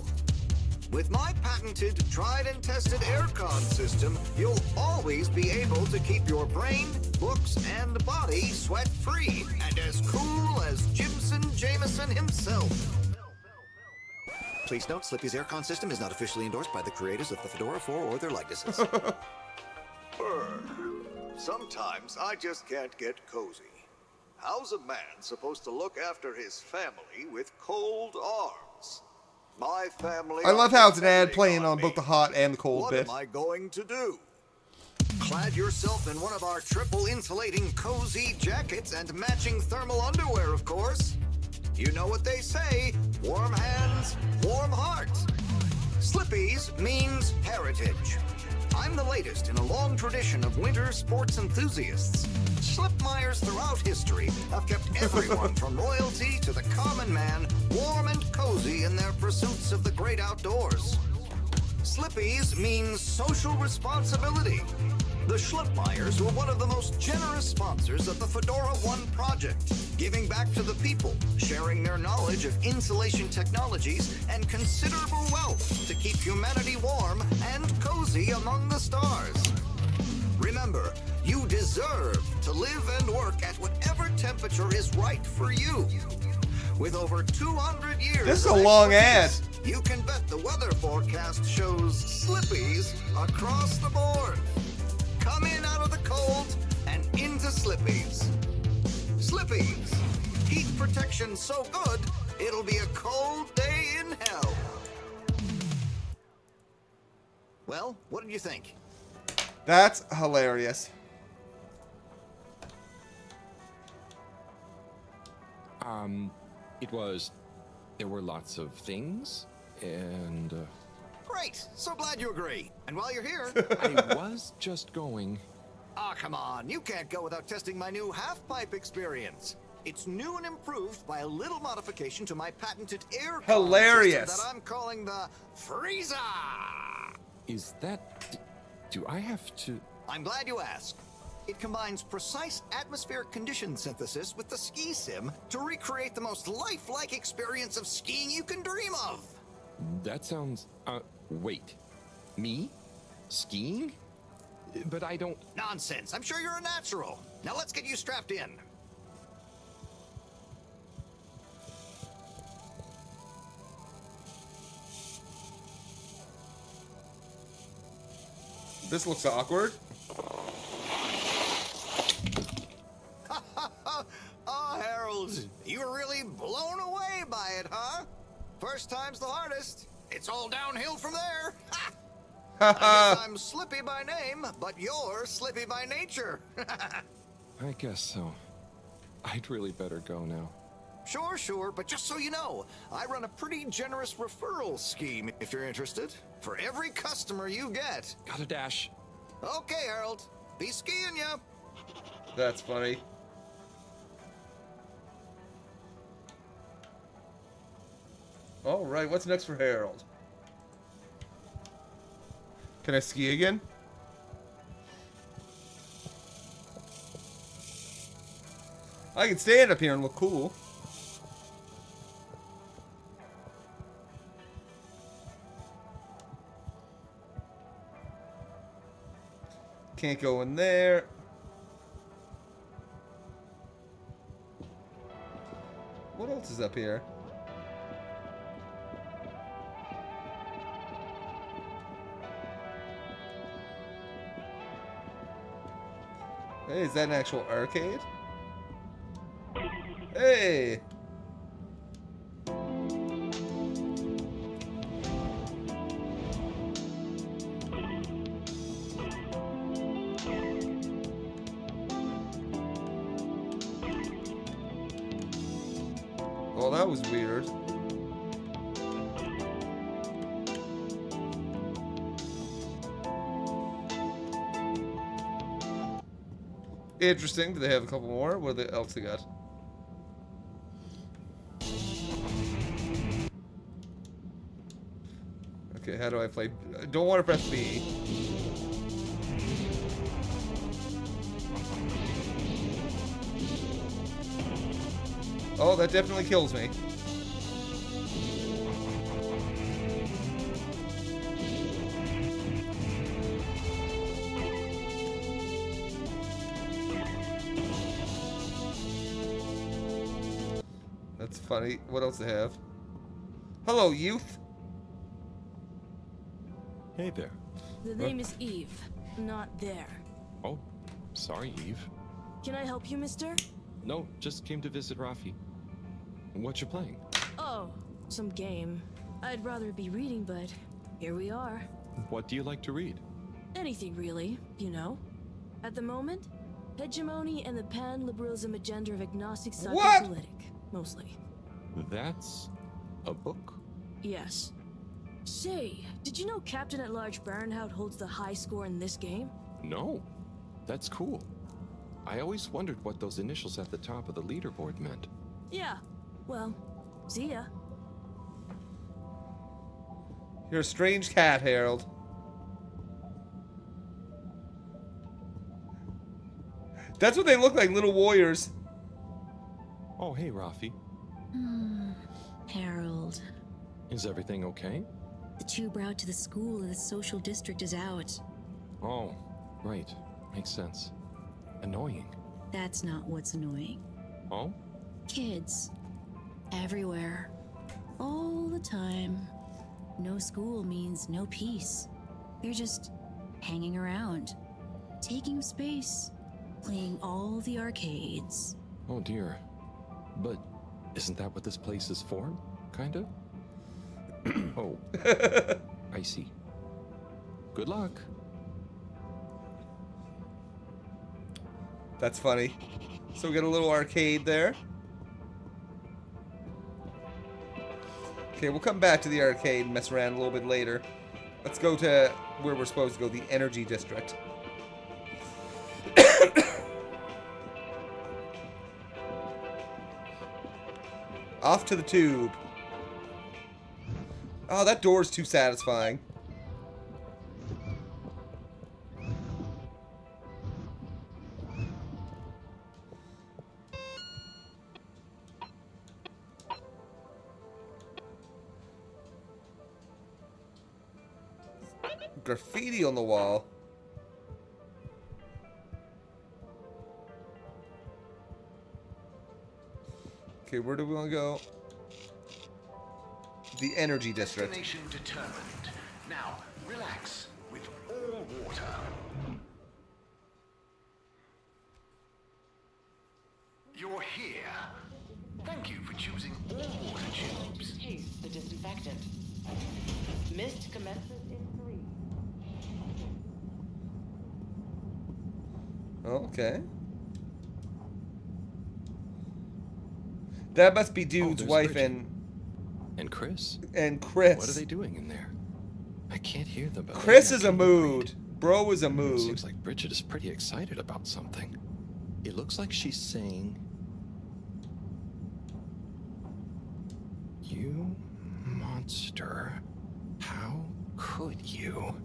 With my patented, tried and tested aircon system, you'll always be able to keep your brain, books, and body sweat-free and as cool as Jimson Jameson himself. Please note, Slippy's aircon system is not officially endorsed by the creators of the Fedora 4 or their likenesses. Sometimes I just can't get cozy. How's a man supposed to look after his family with cold arms? My family... I love how it's an ad playing on both the hot and the cold bit. What am I going to do? Clad yourself in one of our triple insulating cozy jackets and matching thermal underwear, of course. You know what they say, warm hands, warm heart. Slippy's means heritage. I'm the latest in a long tradition of winter sports enthusiasts. Slipmeyers throughout history have kept everyone from royalty to the common man warm and cozy in their pursuits of the great outdoors. Slippy's means social responsibility. The Schlipmeyers were one of the most generous sponsors of the Fedora 1 project, giving back to the people, sharing their knowledge of insulation technologies and considerable wealth to keep humanity warm and cozy among the stars. Remember, you deserve to live and work at whatever temperature is right for you. With over 200 years This is a long ad. you can bet the weather forecast shows Slippies across the board. Come in out of the cold and into Slippies. Slippies. Heat protection so good, it'll be a cold day in hell. Well, what did you think? That's hilarious. There were lots of things, and... Great! So glad you agree. And while you're here... I was just going... Ah, come on. You can't go without testing my new half-pipe experience. It's new and improved by a little modification to my patented air Hilarious. system that I'm calling the Freezer. Is that... Do I have to... I'm glad you asked. It combines precise atmospheric condition synthesis with the ski sim to recreate the most lifelike experience of skiing you can dream of. That sounds... wait. Me? Skiing? But I don't... Nonsense. I'm sure you're a natural. Now let's get you strapped in. This looks awkward. Oh, Harold, you were really blown away by it, huh? First time's the hardest. It's all downhill from there. I guess I'm Slippy by name, but you're Slippy by nature. I guess so. I'd really better go now. Sure, but just so you know, I run a pretty generous referral scheme if you're interested. For every customer you get. Gotta dash. Okay, Harold. Be skiing ya. That's funny. All right, what's next for Harold? Can I ski again? I can stand up here and look cool. Can't go in there. What else is up here? Hey, is that an actual arcade? Hey! Well, that was weird. Interesting. Do they have a couple more? What else they got? Okay, how do I play? I don't want to press B. Oh, that definitely kills me. That's funny. What else they have? Hello, youth. Hey there. The name is Eve, not there. Oh, sorry, Eve. Can I help you, mister? No, just came to visit Rafi. What you playing? Oh, some game. I'd rather be reading, but here we are. What do you like to read? Anything really, you know. At the moment, hegemony and the pan-liberalism agenda of agnostic psychopolitic, mostly. That's a book? Yes. Say, did you know Captain at Large Baronhout holds the high score in this game? No. That's cool. I always wondered what those initials at the top of the leaderboard meant. Yeah. Well, see ya. You're a strange cat, Harold. That's what they look like, little warriors. Oh, hey, Rafi. Harold. Is everything okay? The tube route to the school in the social district is out. Oh, right. Makes sense. Annoying. That's not what's annoying. Oh? Kids. Everywhere. All the time. No school means no peace. They're just hanging around. Taking space. Playing all the arcades. Oh dear. But isn't that what this place is for? Kinda? Oh. I see. Good luck. That's funny. So we got a little arcade there. Okay, we'll come back to the arcade and mess around a little bit later. Let's go to where we're supposed to go, the energy district. Off to the tube. Oh, that door's too satisfying. Graffiti on the wall. Okay, where do we want to go? The energy district. Destination determined. Now, relax with all water. You're here. Thank you for choosing all water tubes. Taste the disinfectant. Mist commences in 3. Okay. That must be Dude's wife Bridget. And Chris? and Chris. What are they doing in there? I can't hear them. But Chris is a mood. Bro is a mood. Seems like Bridget is pretty excited about something. It looks like she's saying, "You monster, how could you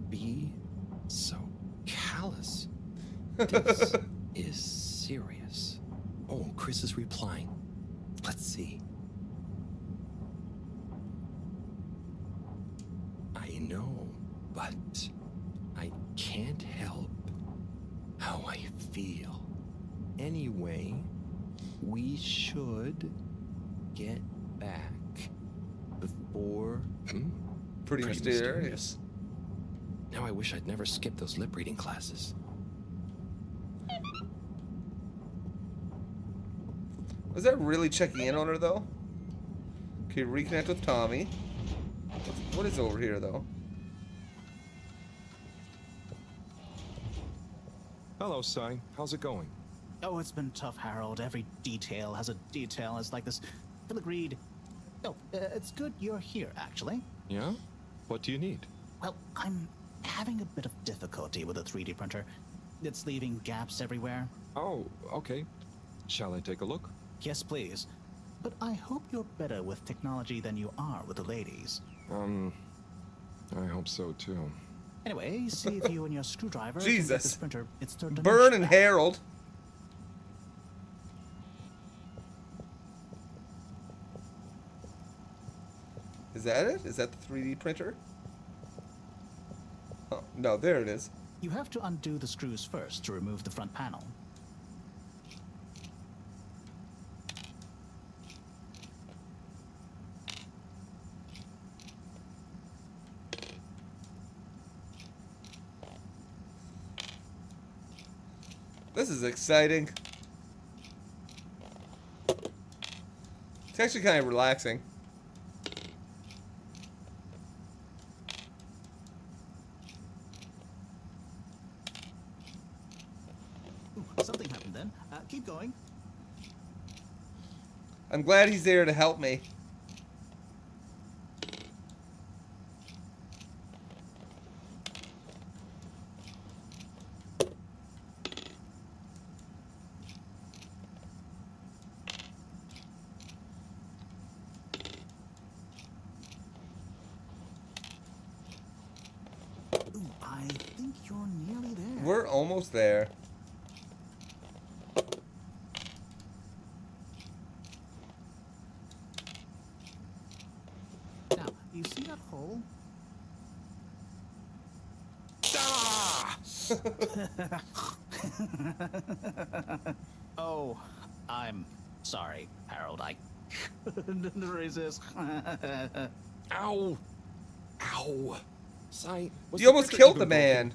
be so callous? This is serious." Oh, Chris is replying. Let's see. I know, but I can't help how I feel. Anyway, we should get back before... Pretty mysterious. Now I wish I'd never skipped those lip reading classes. Was that really checking in on her, though? Okay, reconnect with Tommy. What is over here, though? Hello, Sai. How's it going? Oh, it's been tough, Harold. Every detail has a detail. It's like this filigreed. Oh, it's good you're here, actually. Yeah? What do you need? Well, I'm having a bit of difficulty with the 3D printer. It's leaving gaps everywhere. Oh, okay. Shall I take a look? Yes, please. But I hope you're better with technology than you are with the ladies. I hope so, too. Anyway, see if you and your screwdriver can get Jesus. this printer its third Burn dimension and back. Harold. Is that it? Is that the 3D printer? Oh, no, there it is. You have to undo the screws first to remove the front panel. This is exciting. It's actually kind of relaxing. Ooh, something happened then. Keep going. I'm glad he's there to help me. Ooh, I think you're nearly there. We're almost there. Now, you see that hole? Oh, I'm sorry, Harold. I couldn't resist. Ow! Ow! Sai, You almost killed the man.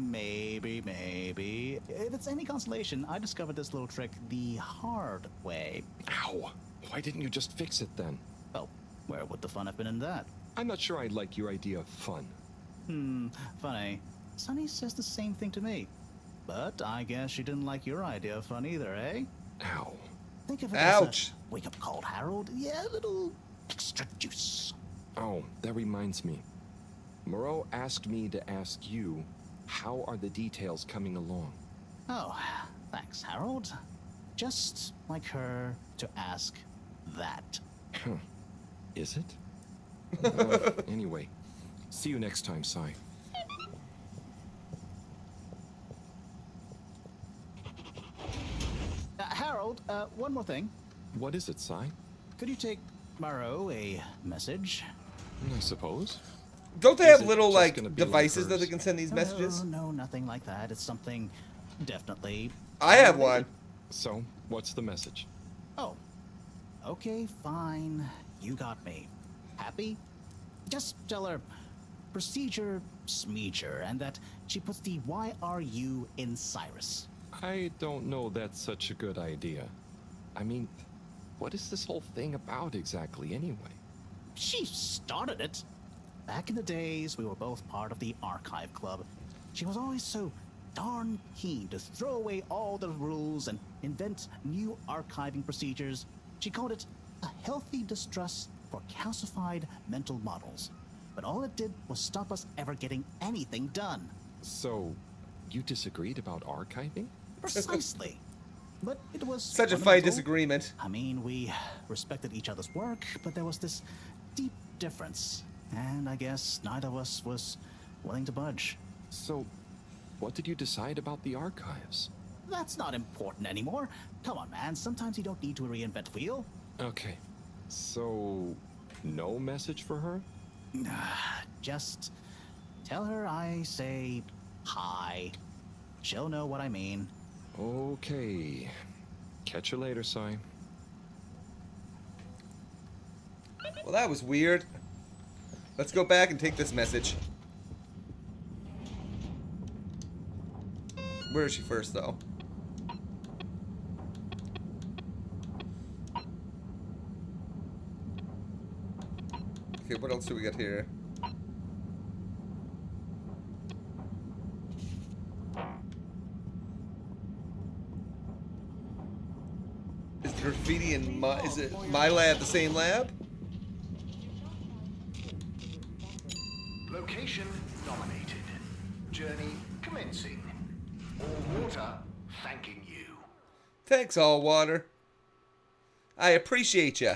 Maybe. If it's any consolation, I discovered this little trick the hard way. Ow! Why didn't you just fix it then? Well, where would the fun have been in that? I'm not sure I like your idea of fun. Funny. Sunny says the same thing to me. But I guess she didn't like your idea of fun either, eh? Ow. Think of it Ouch. as a wake-up call, Harold. Yeah, a little extra juice. Oh, that reminds me. Moreau asked me to ask you, how are the details coming along? Oh, thanks, Harold. Just like her to ask that. Huh. Is it? Anyway, see you next time, Sai. Harold, one more thing. What is it, Sai? Could you take Moreau a message? I suppose. Don't they Is have it little just like gonna be devices like that they hers? can send these messages? No, nothing like that. It's something definitely... I have one. So, what's the message? Oh. Okay, fine. You got me. Happy? Just tell her procedure smeeger and that she puts the YRU in Cyrus. I don't know that's such a good idea. I mean, what is this whole thing about exactly anyway? She started it. Back in the days, we were both part of the Archive Club. She was always so darn keen to throw away all the rules and invent new archiving procedures. She called it a healthy distrust for calcified mental models. But all it did was stop us ever getting anything done. So, you disagreed about archiving? Precisely. But it was Such a fight fundamental. disagreement. I mean, we respected each other's work, but there was this deep difference. And I guess neither of us was willing to budge. So, what did you decide about the archives? That's not important anymore. Come on, man. Sometimes you don't need to reinvent the wheel. Okay. So, no message for her? Just tell her I say hi. She'll know what I mean. Okay. Catch you later, Sai. Well, that was weird. Let's go back and take this message. Where is she first, though? Okay, what else do we got here? Is the graffiti in my... Is it my lab the same lab? Location nominated. Journey commencing. All water thanking you. Thanks, All Water. I appreciate ya.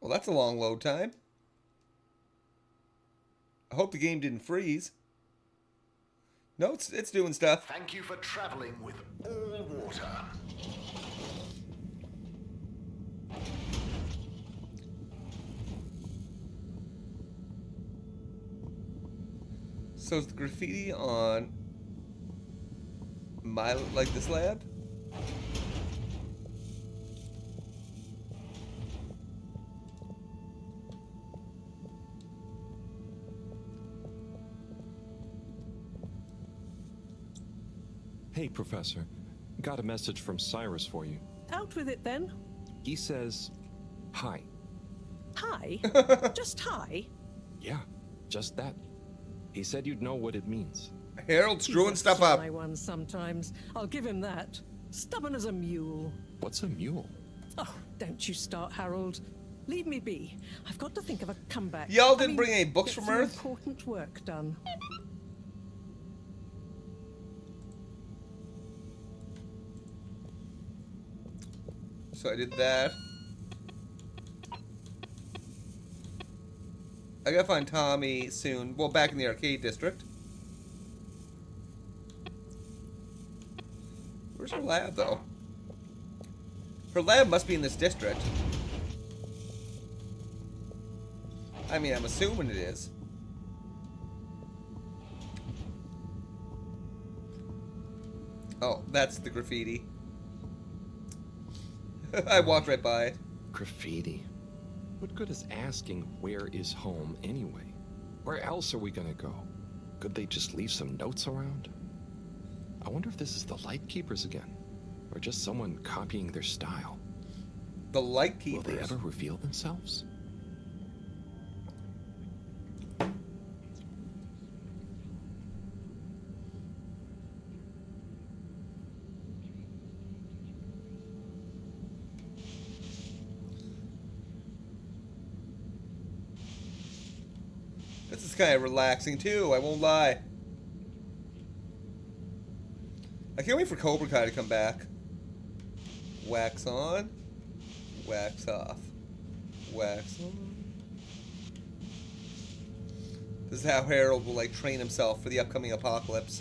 Well, that's a long load time. I hope the game didn't freeze. No, it's doing stuff. Thank you for traveling with all water. So is the graffiti on my, like, this lab? Hey, Professor. Got a message from Cyrus for you. Out with it then. He says, hi. Hi? Just hi? Yeah, just that. He said you'd know what it means. Harold's screwing He's a stuff up. sly one sometimes. I'll give him that. Stubborn as a mule. What's a mule? Oh, don't you start, Harold. Leave me be. I've got to think of a comeback. Y'all didn't bring any books get from some Earth? Important work done. So I did that. I gotta find Tommy soon. Well, back in the arcade district. Where's her lab, though? Her lab must be in this district. I mean, I'm assuming it is. Oh, that's the graffiti. I walked right by it. Graffiti. What good is asking where is home anyway? Where else are we gonna go? Could they just leave some notes around? I wonder if this is the Lightkeepers again, or just someone copying their style. The Lightkeepers? Will they ever reveal themselves? This is kind of relaxing too, I won't lie. I can't wait for Cobra Kai to come back. Wax on, wax off, wax on. This is how Harold will, like, train himself for the upcoming apocalypse.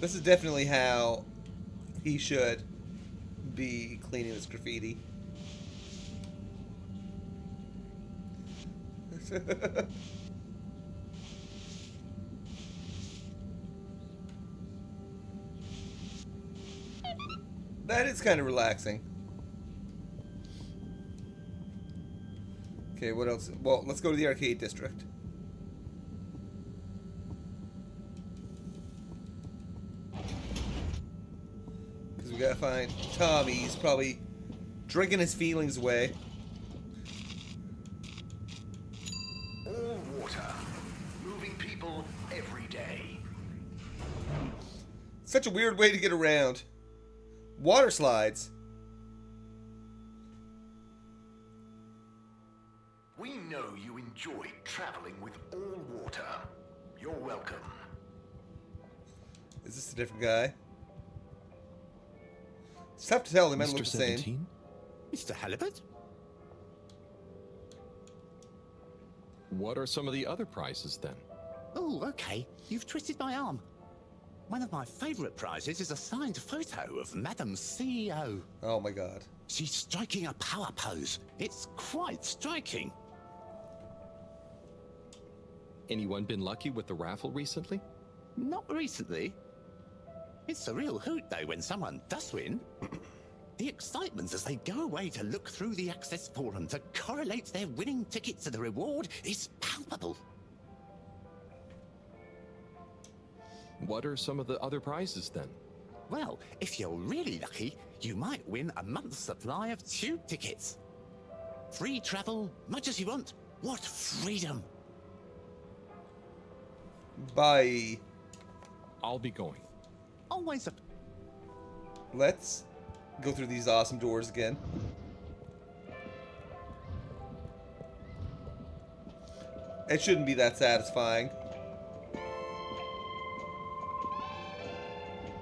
This is definitely how he should be cleaning this graffiti. That is kind of relaxing. Okay, what else? Well, let's go to the arcade district. Because we gotta find Tommy. He's probably drinking his feelings away. All water. Moving people every day. Such a weird way to get around. Water slides. We know you enjoy traveling with all water. You're welcome. Is this a different guy? It's tough to tell. They might look the same. Mr. Halibut? What are some of the other prizes then? Oh, okay. You've twisted my arm. One of my favourite prizes is a signed photo of Madam CEO. Oh my god. She's striking a power pose. It's quite striking. Anyone been lucky with the raffle recently? Not recently. It's a real hoot, though, when someone does win. The excitement as they go away to look through the access forum to correlate their winning ticket to the reward is palpable. What are some of the other prizes then? Well, if you're really lucky, you might win a month's supply of tube tickets. Free travel, much as you want. What freedom! Bye. I'll be going. Always a... Let's go through these awesome doors again. It shouldn't be that satisfying.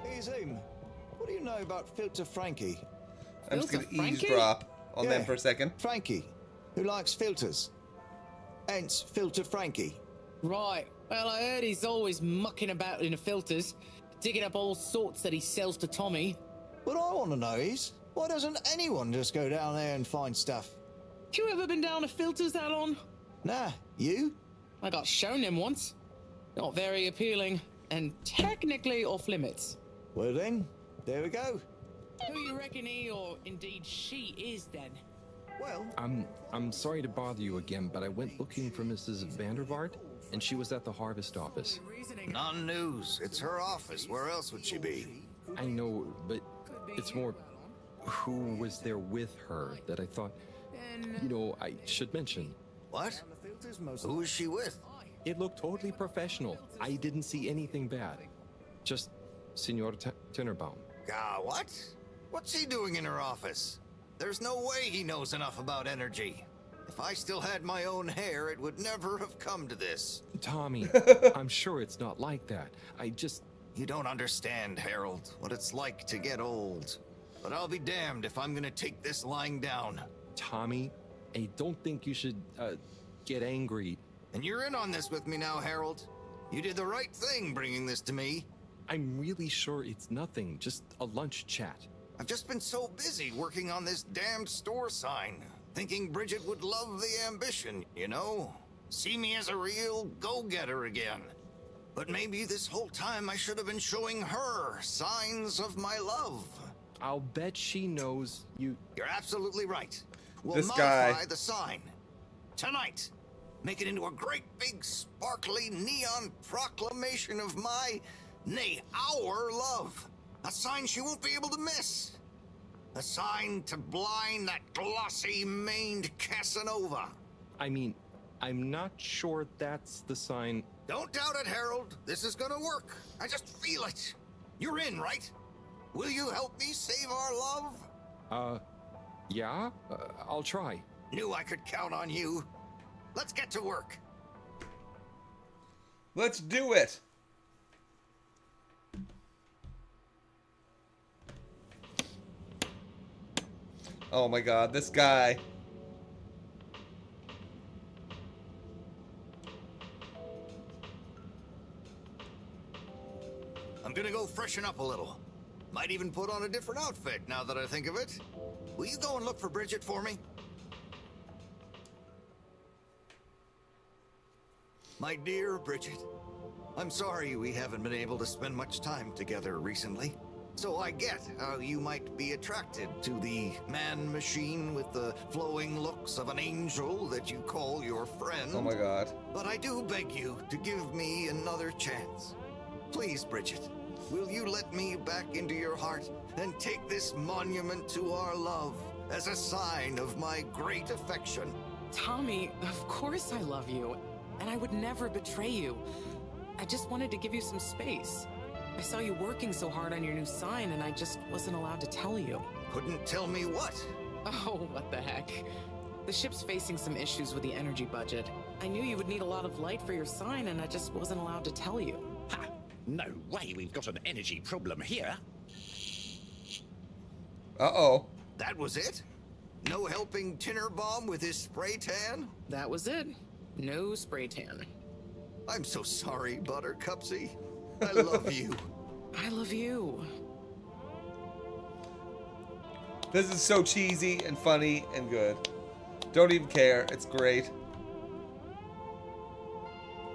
Hey, Zoom. What What do you know about Filter Frankie? I'm just gonna eavesdrop on them for a second. Frankie, who likes filters. Hence, Filter Frankie. Right. Well, I heard he's always mucking about in the filters, digging up all sorts that he sells to Tommy. What I want to know is, why doesn't anyone just go down there and find stuff? You ever been down to filters, Alon? Nah, you? I got shown them once. Not very appealing, and technically off limits. Well then, there we go. Who you reckon he or indeed she is then? Well, I'm sorry to bother you again, but I went looking for Mrs. Vandervaart, and she was at the harvest office. Non-news. It's her office. Where else would she be? I know, but it's more who was there with her that I thought, I should mention. What? Who is she with? It looked totally professional. I didn't see anything bad. Just Senor Tinnerbaum. What? What's he doing in her office? There's no way he knows enough about energy. If I still had my own hair, it would never have come to this. Tommy, I'm sure it's not like that. You don't understand, Harold, what it's like to get old. But I'll be damned if I'm gonna take this lying down. Tommy, I don't think you should, get angry. And you're in on this with me now, Harold. You did the right thing bringing this to me. I'm really sure it's nothing, just a lunch chat. I've just been so busy working on this damned store sign, thinking Bridget would love the ambition, you know? See me as a real go-getter again. But maybe this whole time I should have been showing her signs of my love. I'll bet she knows you... You're absolutely right. We'll This modify guy. the sign. Tonight. Make it into a great big sparkly neon proclamation of my, nay, our love. A sign she won't be able to miss. A sign to blind that glossy-maned Casanova. I mean, I'm not sure that's the sign... Don't doubt it, Harold. This is gonna work. I just feel it. You're in, right? Will you help me save our love? Yeah? I'll try. Knew I could count on you. Let's get to work. Let's do it. Oh my god, this guy. I'm gonna go freshen up a little. Might even put on a different outfit now that I think of it. Will you go and look for Bridget for me? My dear Bridget, I'm sorry we haven't been able to spend much time together recently. So I get how you might be attracted to the man-machine with the flowing looks of an angel that you call your friend. Oh my god. But I do beg you to give me another chance. Please, Bridget, will you let me back into your heart and take this monument to our love as a sign of my great affection? Tommy, of course I love you, and I would never betray you. I just wanted to give you some space. I saw you working so hard on your new sign, and I just wasn't allowed to tell you. Couldn't tell me what? Oh, what the heck. The ship's facing some issues with the energy budget. I knew you would need a lot of light for your sign, and I just wasn't allowed to tell you. Ha! No way we've got an energy problem here. Uh-oh. That was it? No helping Tinnerbaum with his spray tan? That was it. No spray tan. I'm so sorry, Buttercupsy. I love you. I love you. This is so cheesy and funny and good. Don't even care. It's great.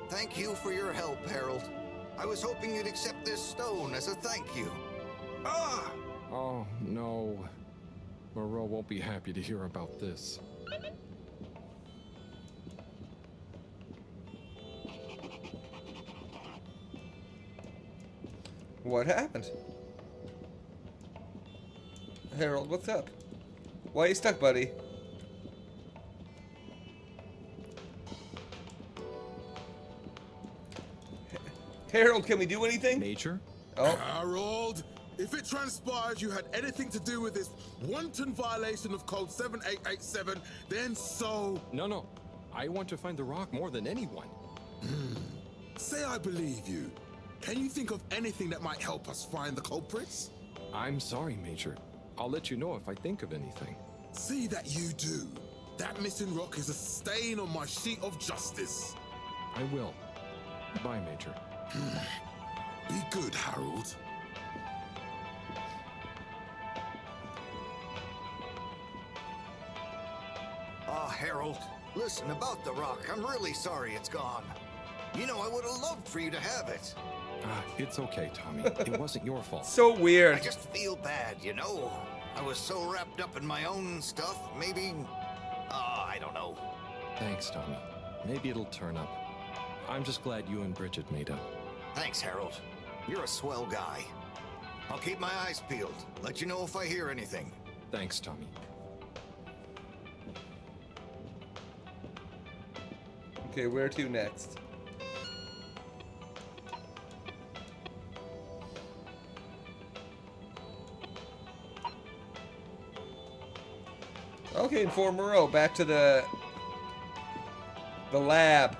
Thank you for your help, Harold. I was hoping you'd accept this stone as a thank you. Ah! Oh, no. Moreau won't be happy to hear about this. What happened? Harold, what's up? Why are you stuck, buddy? Harold, can we do anything? Major? Oh. Harold, if it transpires you had anything to do with this wanton violation of Code 7887, then so... No. I want to find the rock more than anyone. Say I believe you. Can you think of anything that might help us find the culprits? I'm sorry, Major. I'll let you know if I think of anything. See that you do. That missing rock is a stain on my sheet of justice. I will. Bye, Major. Be good, Harold. Ah, Harold, listen, about the rock, I'm really sorry it's gone. You know, I would have loved for you to have it. It's okay, Tommy. It wasn't your fault. So weird. I just feel bad, you know? I was so wrapped up in my own stuff, maybe... I don't know. Thanks, Tommy. Maybe it'll turn up. I'm just glad you and Bridget made up. Thanks, Harold. You're a swell guy. I'll keep my eyes peeled. Let you know if I hear anything. Thanks, Tommy. Okay, where to next? Okay, in Fort Moreau, back to the lab.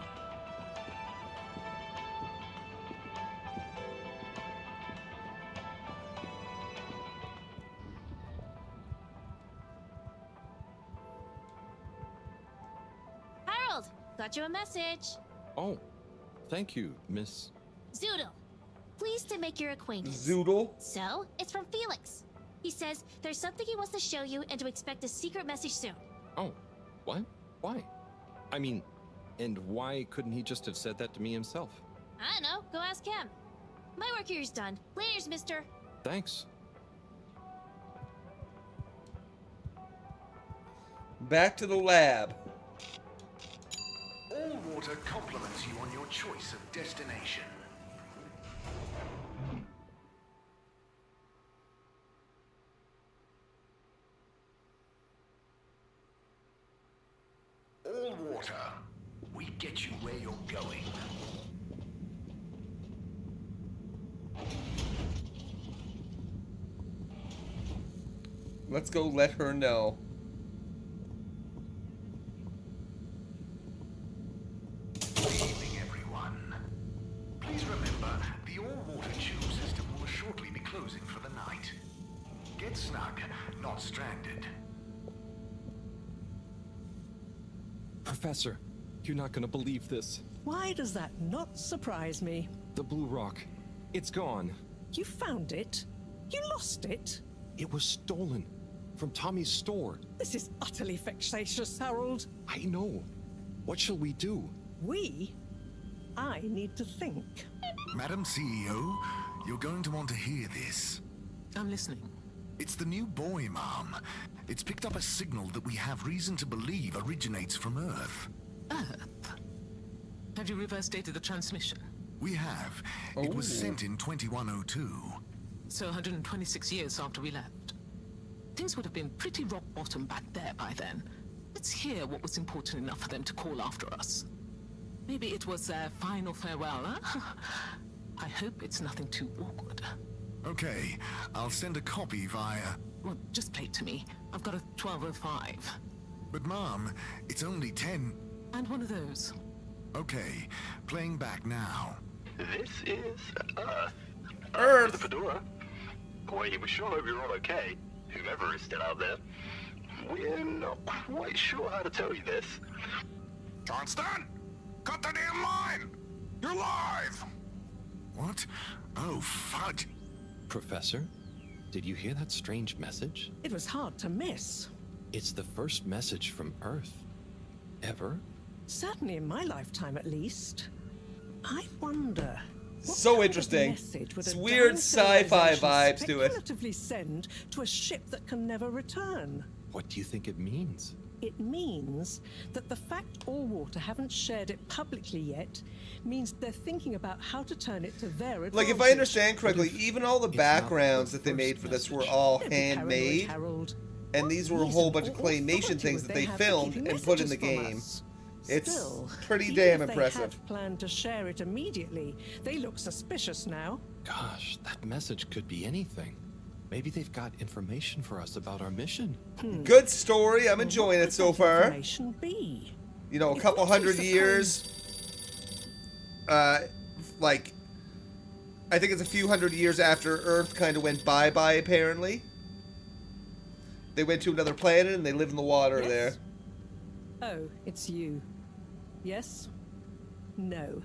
Harold, got you a message. Oh, thank you, Miss... Zoodle, pleased to make your acquaintance. Zoodle? So, it's from Felix. He says there's something he wants to show you and to expect a secret message soon. Oh, what? Why? I mean, and why couldn't he just have said that to me himself? I don't know, go ask him. My work here's done. Laters, mister. Thanks. Back to the lab. All water compliments you on your choice of destination. All water, we get you where you're going. Let's go let her know. Good evening, everyone. Please remember, the all-water tube system will shortly be closing for the night. Get snug, not stranded. Professor, you're not gonna believe this. Why does that not surprise me? The blue rock. It's gone. You found it? You lost it? It was stolen. From Tommy's store. This is utterly vexatious, Harold. I know. What shall we do? We? I need to think. Madam CEO, you're going to want to hear this. I'm listening. It's the new buoy, Mom. It's picked up a signal that we have reason to believe originates from Earth. Earth? Have you reverse dated the transmission? We have. It was sent in 2102. So 126 years after we left. Things would have been pretty rock bottom back there by then. Let's hear what was important enough for them to call after us. Maybe it was their final farewell, huh? I hope it's nothing too awkward. Okay, I'll send a copy via... Well, just play it to me. I've got a 1205. But Mom, it's only 10... And one of those. Okay, playing back now. This is Earth. Earth! The Fedora. Boy, we sure hope you're all okay. Whomever is still out there. We're not quite sure how to tell you this. Johnston! Cut the damn line! You're live! What? Oh, fudge. Professor, did you hear that strange message? It was hard to miss. It's the first message from Earth. Ever? Certainly in my lifetime, at least. I wonder... So interesting. It's weird sci-fi vibes to it. Speculatively send to a ship that can never return. What do you think it means? It means that the fact all water haven't shared it publicly yet means they're thinking about how to turn it to their advantage. Like, if I understand correctly, even all the backgrounds that they made for this were all handmade. And these were a whole bunch of claymation things that they filmed and put in the game. It's pretty damn impressive. If they had planned to share it immediately, they look suspicious now. Gosh, that message could be anything. Maybe they've got information for us about our mission. Good story. I'm enjoying it so far. Information be? You know, a couple hundred years, like, I think it's a few hundred years after Earth kind of went bye-bye, apparently. They went to another planet and they live in the water Yes? there. Oh, it's you. Yes? No.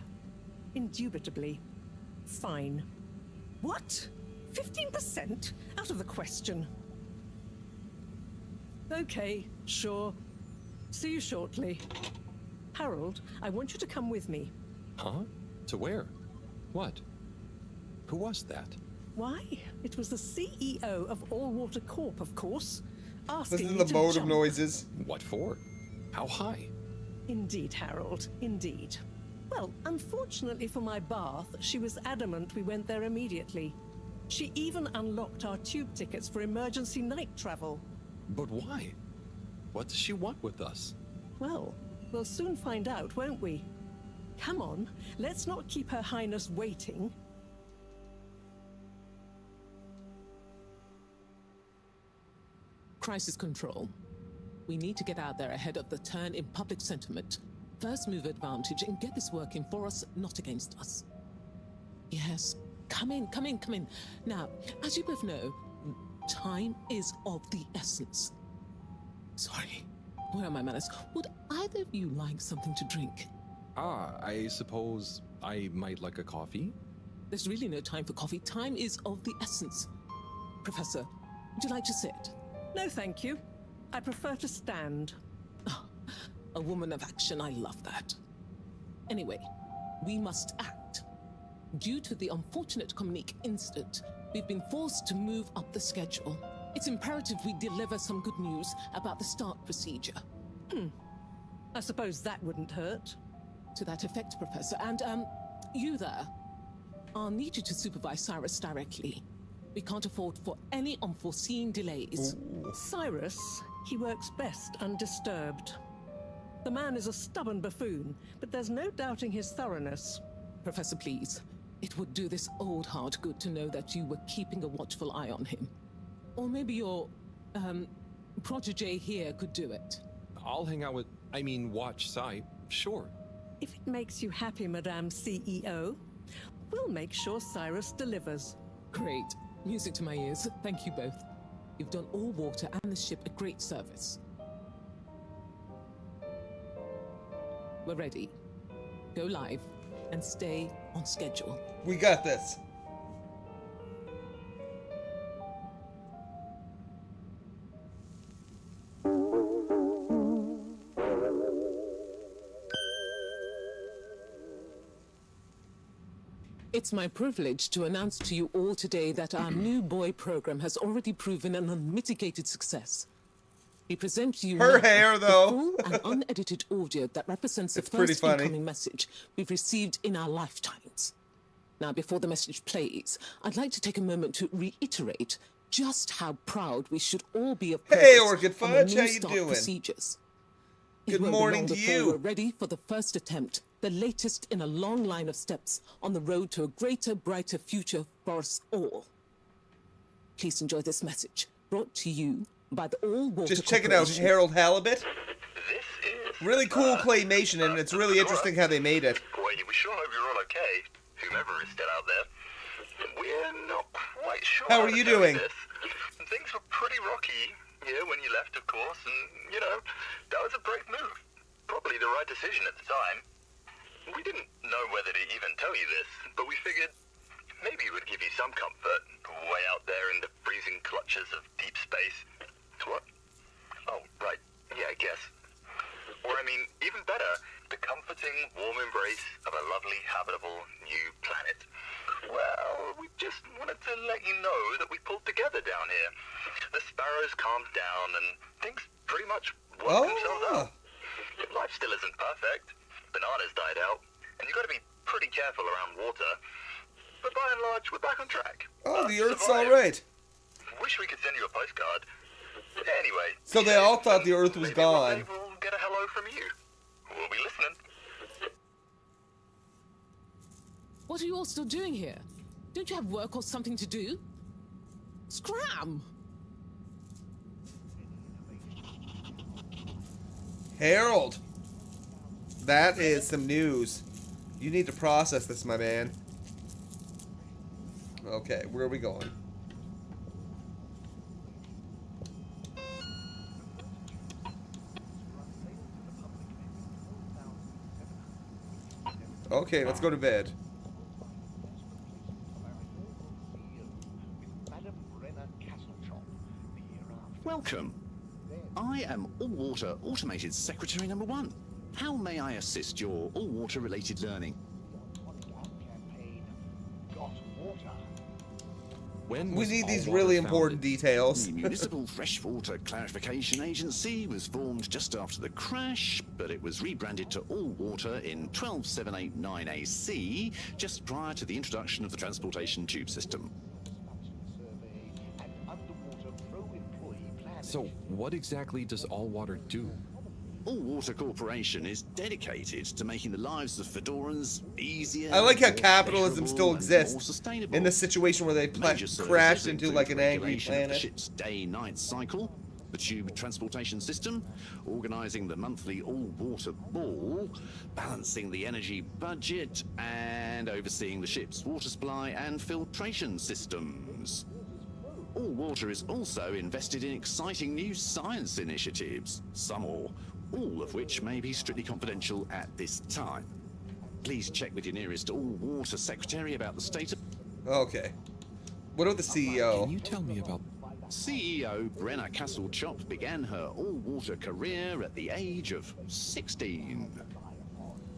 Indubitably. Fine. What? 15%? Out of the question. Okay, sure. See you shortly. Harold, I want you to come with me. Huh? To where? What? Who was that? Why? It was the CEO of All Water Corp, of course. Asking Listen me to the to motive jump. noises. What for? How high? Indeed, Harold, indeed. Well, unfortunately for my bath, she was adamant we went there immediately. She even unlocked our tube tickets for emergency night travel. But why? What does she want with us? Well, we'll soon find out, won't we? Come on, let's not keep Her Highness waiting. Crisis control. We need to get out there ahead of the turn in public sentiment. First move advantage and get this working for us, not against us. Yes, come in, come in, come in. Now, as you both know, time is of the essence. Sorry, where are my manners? Would either of you like something to drink? I suppose I might like a coffee? There's really no time for coffee. Time is of the essence. Professor, would you like to sit? No, thank you. I prefer to stand. A woman of action, I love that. Anyway, we must act. Due to the unfortunate Communique incident, we've been forced to move up the schedule. It's imperative we deliver some good news about the start procedure. I suppose that wouldn't hurt. To that effect, Professor. And, you there. I'll need you to supervise Cyrus directly. We can't afford for any unforeseen delays. Cyrus, he works best undisturbed. The man is a stubborn buffoon, but there's no doubting his thoroughness. Professor, please. It would do this old heart good to know that you were keeping a watchful eye on him. Or maybe your, protege here could do it. I'll hang out with, watch Cy, sure. If it makes you happy, Madame CEO, we'll make sure Cyrus delivers. Great. Music to my ears. Thank you both. You've done All Water and the ship a great service. We're ready. Go live and stay on schedule. We got this. It's my privilege to announce to you all today that our new boy program has already proven an unmitigated success. We present to you her now hair, the though. full and unedited audio that represents the It's pretty first funny. incoming message we've received in our lifetimes. Now, before the message plays, I'd like to take a moment to reiterate just how proud we should all be of Hey, progress Orchid on the Fudge, new how you start doing? procedures. It Good won't be morning long to before you. We're ready for the first attempt, the latest in a long line of steps on the road to a greater, brighter future for us all. Please enjoy this message, brought to you by the All Water Just check it out, Corporation. Harold Halibut. Really cool claymation, and it's really interesting how they made it. Well, we sure hope you're all okay, whomever is still out there. We're not quite sure How are to you tell doing? This. Things were pretty rocky here when you left, of course, and, that was a brave move. Probably the right decision at the time. We didn't know whether to even tell you this, but we figured maybe it would give you some comfort way out there in the freezing clutches of deep space. What? Oh, right. Yeah, I guess. Or, even better, the comforting, warm embrace of a lovely, habitable new planet. Well, we just wanted to let you know that we pulled together down here. The sparrows calmed down and things pretty much worked themselves out. Life still isn't perfect. Bananas died out, and you've got to be pretty careful around water. But by and large, we're back on track. Oh, the Earth's Survived. alright. Wish we could send you a postcard. Anyway. So they all thought the Earth was gone. Maybe we'll get a hello from you. We'll be listening. What are you all still doing here? Don't you have work or something to do? Scram! Harold, that is some news. You need to process this, my man. Okay, where are we going? Okay, let's go to bed. Welcome. I am All-Water Automated Secretary number 1. How may I assist your all-water related learning? We need these really important details. The Municipal Freshwater Clarification Agency was formed just after the crash, but it was rebranded to All Water in 12789 AC, just prior to the introduction of the transportation tube system. So, what exactly does All Water do? All Water Corporation is dedicated to making the lives of Fedorans easier. I like how more capitalism still pleasurable, and more exists sustainable. in this situation where they Major services crashed into include like an angry regulation of the planet. ship's day-night cycle, the tube transportation system, organising the monthly all-water ball, balancing the energy budget, and overseeing the ship's water supply and filtration systems. All Water is also invested in exciting new science initiatives, some or all of which may be strictly confidential at this time. Please check with your nearest all-water secretary about the state of... Okay. What about the CEO? Can you tell me about... CEO Brenna Castle-Chop began her all-water career at the age of 16.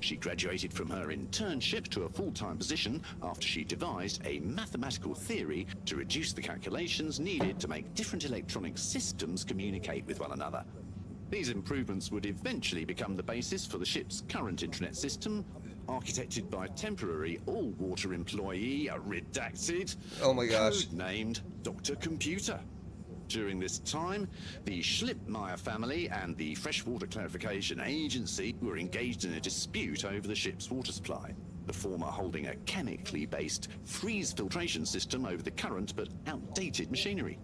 She graduated from her internship to a full-time position after she devised a mathematical theory to reduce the calculations needed to make different electronic systems communicate with one another. These improvements would eventually become the basis for the ship's current intranet system, architected by temporary all-water employee, redacted, oh my gosh, named Dr. Computer. During this time, the Schlippmeyer family and the Freshwater Clarification Agency were engaged in a dispute over the ship's water supply, the former holding a chemically based freeze filtration system over the current but outdated machinery.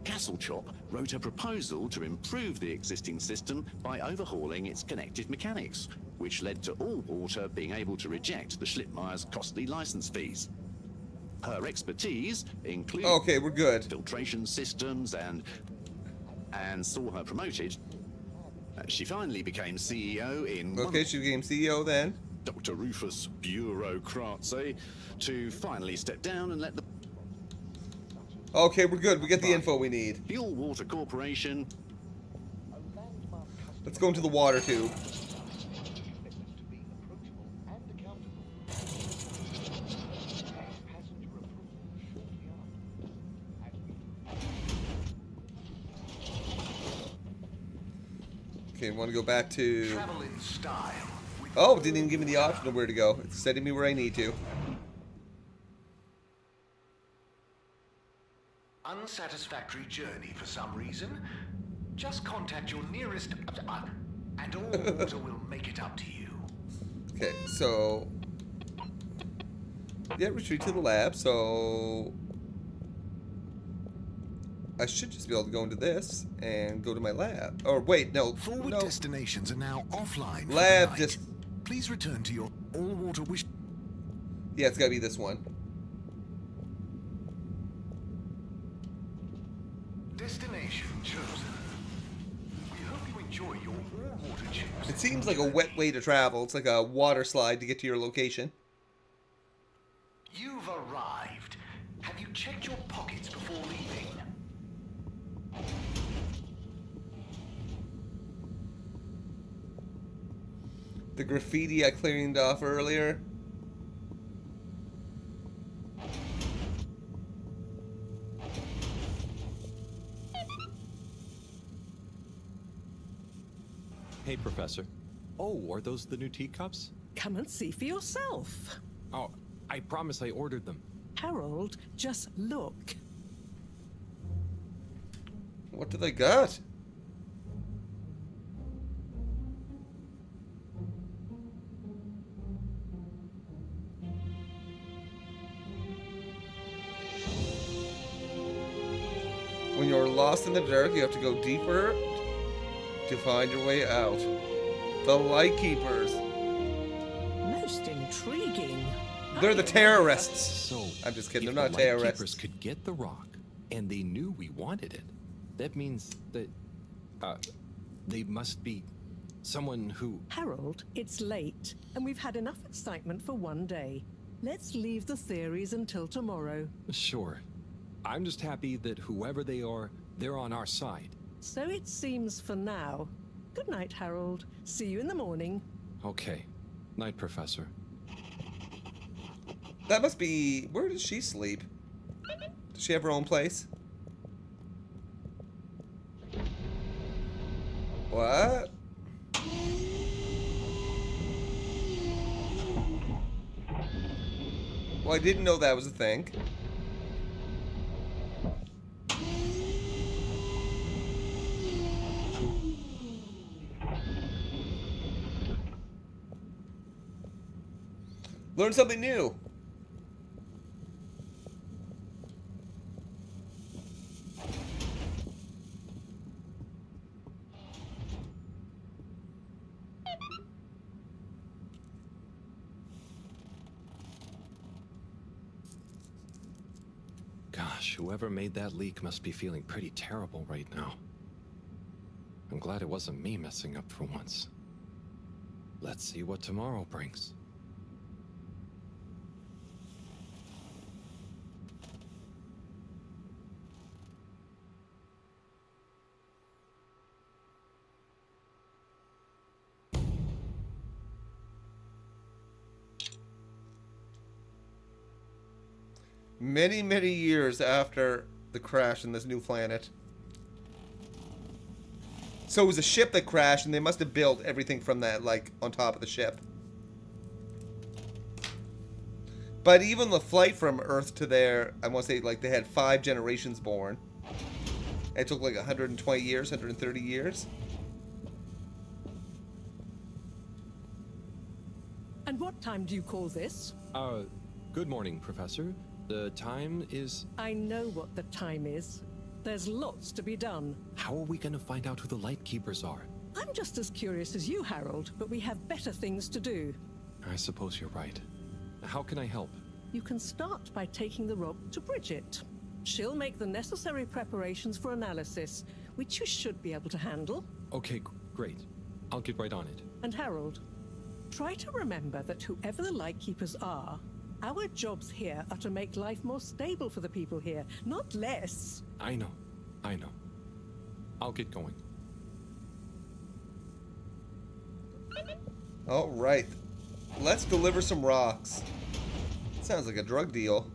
Castle-Chop wrote a proposal to improve the existing system by overhauling its connective mechanics, which led to All Water being able to reject the Schlippmeyer's costly license fees. Her expertise included okay, we're good. filtration systems and saw her promoted. She finally became CEO in... Okay, she became CEO then. Dr. Rufus Bureaucratse to finally step down and let the... Okay, we're good. We get the info we need. The All Water Corporation. Let's go into the water tube. Okay, want to go back to... Travel in style. Oh, didn't even give me the option of where to go. It's sending me where I need to. Unsatisfactory journey for some reason? Just contact your nearest... and All Water will make it up to you. Okay, so... yeah, retreat to the lab, so... I should just be able to go into this and go to my lab. Or wait, no. Forward no. destinations are now offline. Lab for the night. just... Please return to your All Water wish... yeah, it's gotta be this one. Destination chosen. We hope you enjoy your All Water tubes. It seems like a wet way to travel. It's like a water slide to get to your location. You've arrived. Have you checked your pockets before leaving? The graffiti I cleaned off earlier. Hey, Professor. Oh, are those the new teacups? Come and see for yourself. Oh, I promise I ordered them. Harold, just look. What do they got? When you're lost in the dark, you have to go deeper to find your way out. The Light Keepers. Most intriguing. They're the terrorists. So, I'm just kidding. If They're not the Lightkeepers terrorists. could get the rock, and they knew we wanted it, that means that they must be someone who... Harold, it's late, and we've had enough excitement for one day. Let's leave the theories until tomorrow. Sure. I'm just happy that whoever they are, they're on our side. So it seems for now. Good night, Harold. See you in the morning. Okay. Night, Professor. That must be... Where does she sleep? Does she have her own place? What? Well, I didn't know that was a thing. Learn something new. Gosh, whoever made that leak must be feeling pretty terrible right now. I'm glad it wasn't me messing up for once. Let's see what tomorrow brings. Many, many years after the crash in this new planet. So it was a ship that crashed, and they must have built everything from that, like, on top of the ship. But even the flight from Earth to there, I want to say, like, they had 5 generations born. It took, like, 120 years, 130 years. And what time do you call this? Good morning, Professor. The time is... I know what the time is. There's lots to be done. How are we gonna find out who the Lightkeepers are? I'm just as curious as you, Harold, but we have better things to do. I suppose you're right. How can I help? You can start by taking the rock to Bridget. She'll make the necessary preparations for analysis, which you should be able to handle. Okay, great. I'll get right on it. And Harold, try to remember that whoever the Lightkeepers are, our jobs here are to make life more stable for the people here, not less. I know. I'll get going. All right. Let's deliver some rocks. Sounds like a drug deal.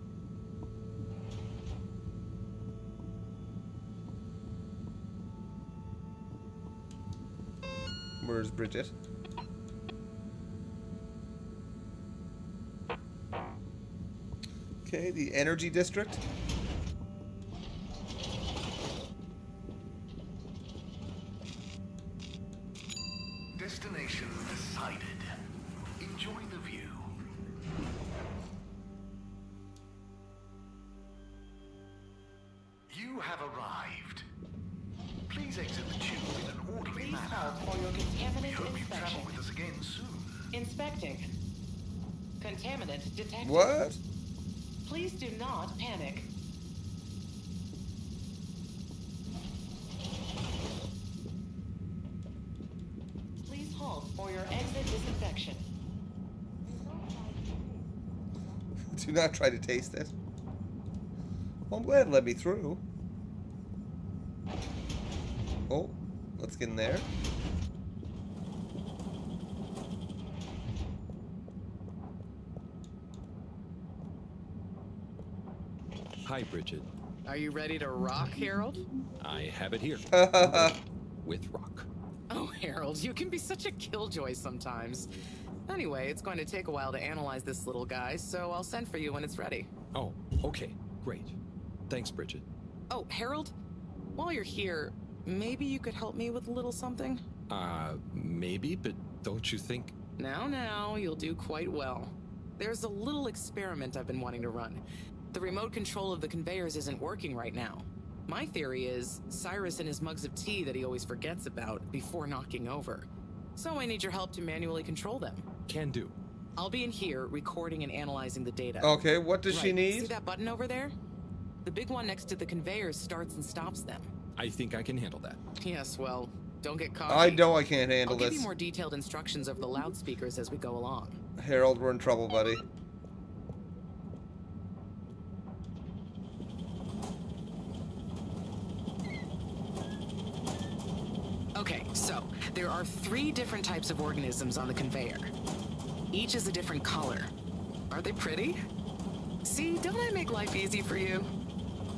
Where's Bridget? Okay, the energy district. Destination decided. Enjoy the view. You have arrived. Please exit the tube in an orderly manner. For your We contaminant hope you inspection. travel with us again soon. Inspecting. Contaminant detected. What? Please do not panic. Please halt for your exit disinfection. Do not try to taste it. Well, I'm glad it let me through. Oh, let's get in there. Hi, Bridget. Are you ready to rock, Harold? I have it here. With rock. Oh, Harold, you can be such a killjoy sometimes. Anyway, it's going to take a while to analyze this little guy, so I'll send for you when it's ready. Oh, okay. Great. Thanks, Bridget. Oh, Harold, while you're here, maybe you could help me with a little something? Maybe, but don't you think... Now, you'll do quite well. There's a little experiment I've been wanting to run. The remote control of the conveyors isn't working right now. My theory is Cyrus and his mugs of tea that he always forgets about before knocking over. So I need your help to manually control them. Can do. I'll be in here recording and analyzing the data. Okay, what does she need? See that button over there? The big one next to the conveyor starts and stops them. I think I can handle that. Yes, well, don't get caught. I know I can't handle I'll this. give you more detailed instructions over the loudspeakers as we go along. Harold, we're in trouble, buddy. Okay, so there are 3 different types of organisms on the conveyor. Each is a different color. Are they pretty? See, don't I make life easy for you?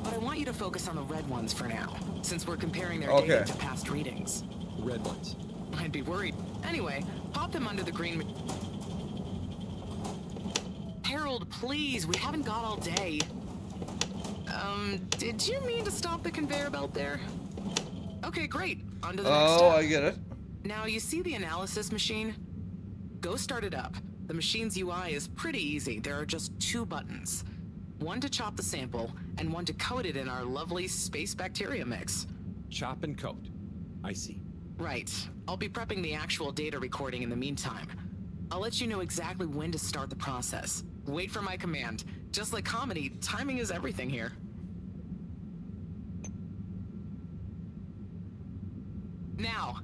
But I want you to focus on the red ones for now, since we're comparing their data to past readings. Red ones. I'd be worried. Anyway, pop them under the green. Harold, please, we haven't got all day. Did you mean to stop the conveyor belt there? Okay, great. On to the next step. Oh, I get it. Now, you see the analysis machine? Go start it up. The machine's UI is pretty easy. There are just 2 buttons. One to chop the sample, and one to coat it in our lovely space bacteria mix. Chop and coat. I see. Right. I'll be prepping the actual data recording in the meantime. I'll let you know exactly when to start the process. Wait for my command. Just like comedy, timing is everything here. Now.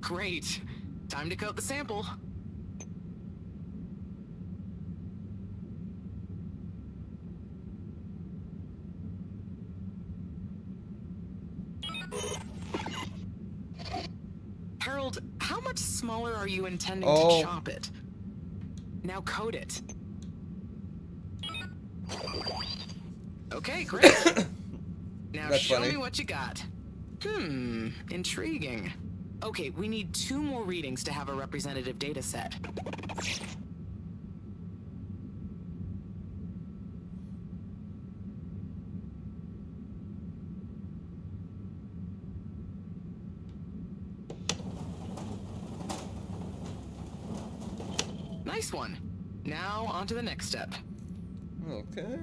Great. Time to coat the sample. Harold, how much smaller are you intending to chop it? Now coat it. Okay, great. Now show me what you got. Intriguing. Okay, we need 2 more readings to have a representative data set. Nice one. Now, on to the next step. Okay.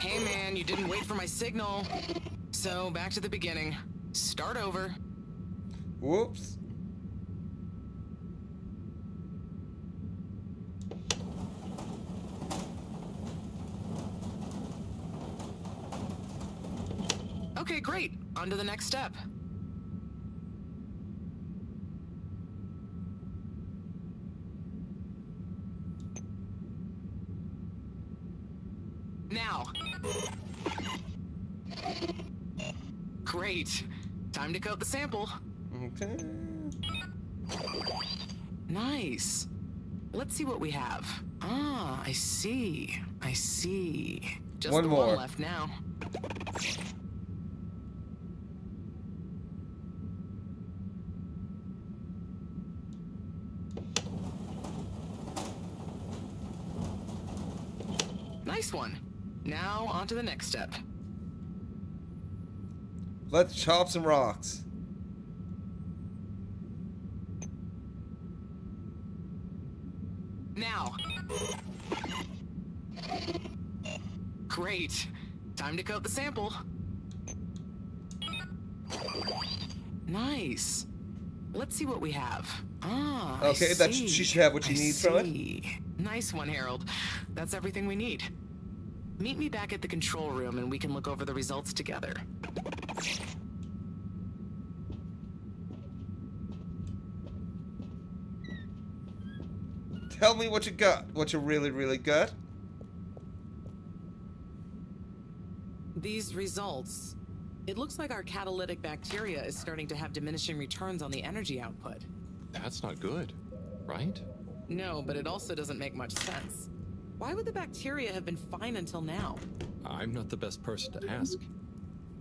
Hey man, you didn't wait for my signal. So, back to the beginning. Start over. Whoops. Okay, great. On to the next step. Now. Great. Time to coat the sample. Okay. Nice. Let's see what we have. Ah, I see. I see. Just One the more. one left now. Nice one. Now, on to the next step. Let's chop some rocks. Now. Great. Time to coat the sample. Nice. Let's see what we have. Ah, Okay, I she see. should have what she I needs from it. see. Nice one, Harold. That's everything we need. Meet me back at the control room and we can look over the results together. Tell me what you got. What you really, really got. These results. It looks like our catalytic bacteria is starting to have diminishing returns on the energy output. That's not good, right? No, but it also doesn't make much sense. Why would the bacteria have been fine until now? I'm not the best person to ask.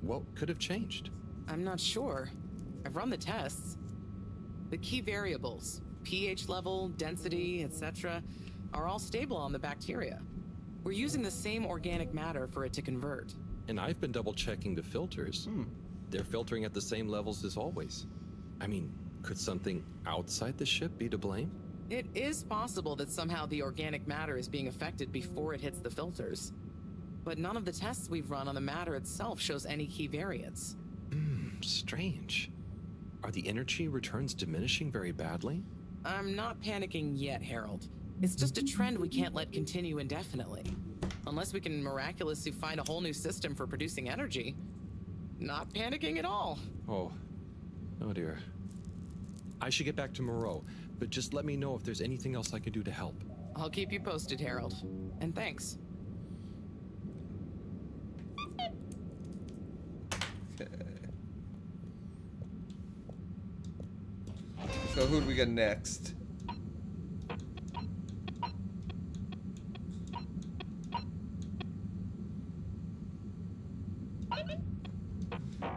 What could have changed? I'm not sure. I've run the tests. The key variables, pH level, density, etc., are all stable on the bacteria. We're using the same organic matter for it to convert. And I've been double-checking the filters. They're filtering at the same levels as always. I mean, could something outside the ship be to blame? It is possible that somehow the organic matter is being affected before it hits the filters. but none of the tests we've run on the matter itself shows any key variants. Strange. Are the energy returns diminishing very badly? I'm not panicking yet, Harold. It's just a trend we can't let continue indefinitely. Unless we can miraculously find a whole new system for producing energy. Not panicking at all. Oh dear. I should get back to Moreau, but just let me know if there's anything else I can do to help. I'll keep you posted, Harold. And thanks. So who do we get next?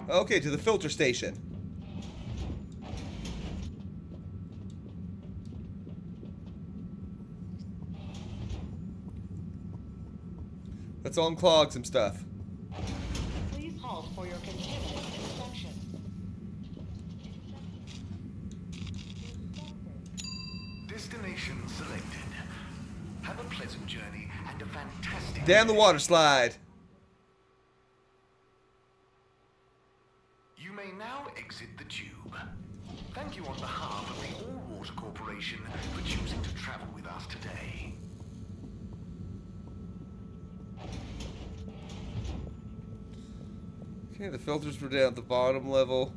Okay, to the filter station. Let's unclog some stuff. Please halt for your continuous inspection. Destination selected. Have a pleasant journey and a fantastic... Damn the water slide. You may now exit the tube. Thank you on behalf of the All Water Corporation for choosing to travel with us today. Okay, the filters were down at the bottom level.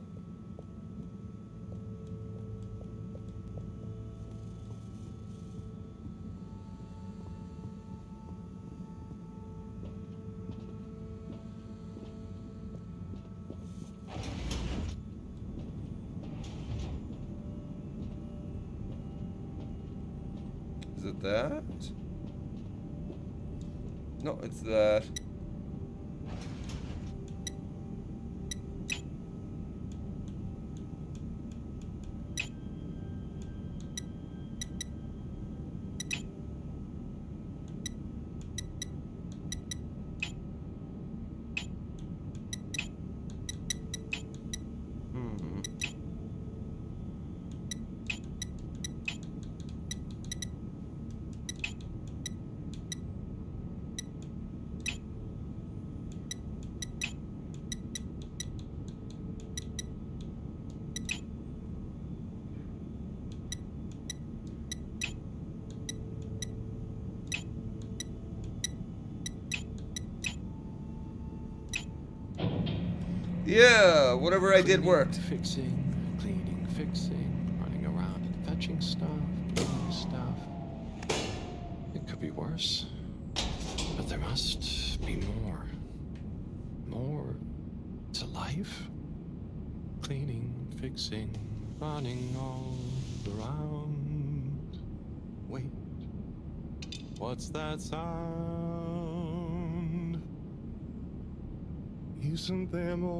Is it that? No, it's that. Yeah, whatever I did worked. Fixing, cleaning, fixing, running around and fetching stuff, doing stuff. It could be worse, but there must be more. More to life? Cleaning, fixing, running all around. Wait, what's that sound? Isn't there more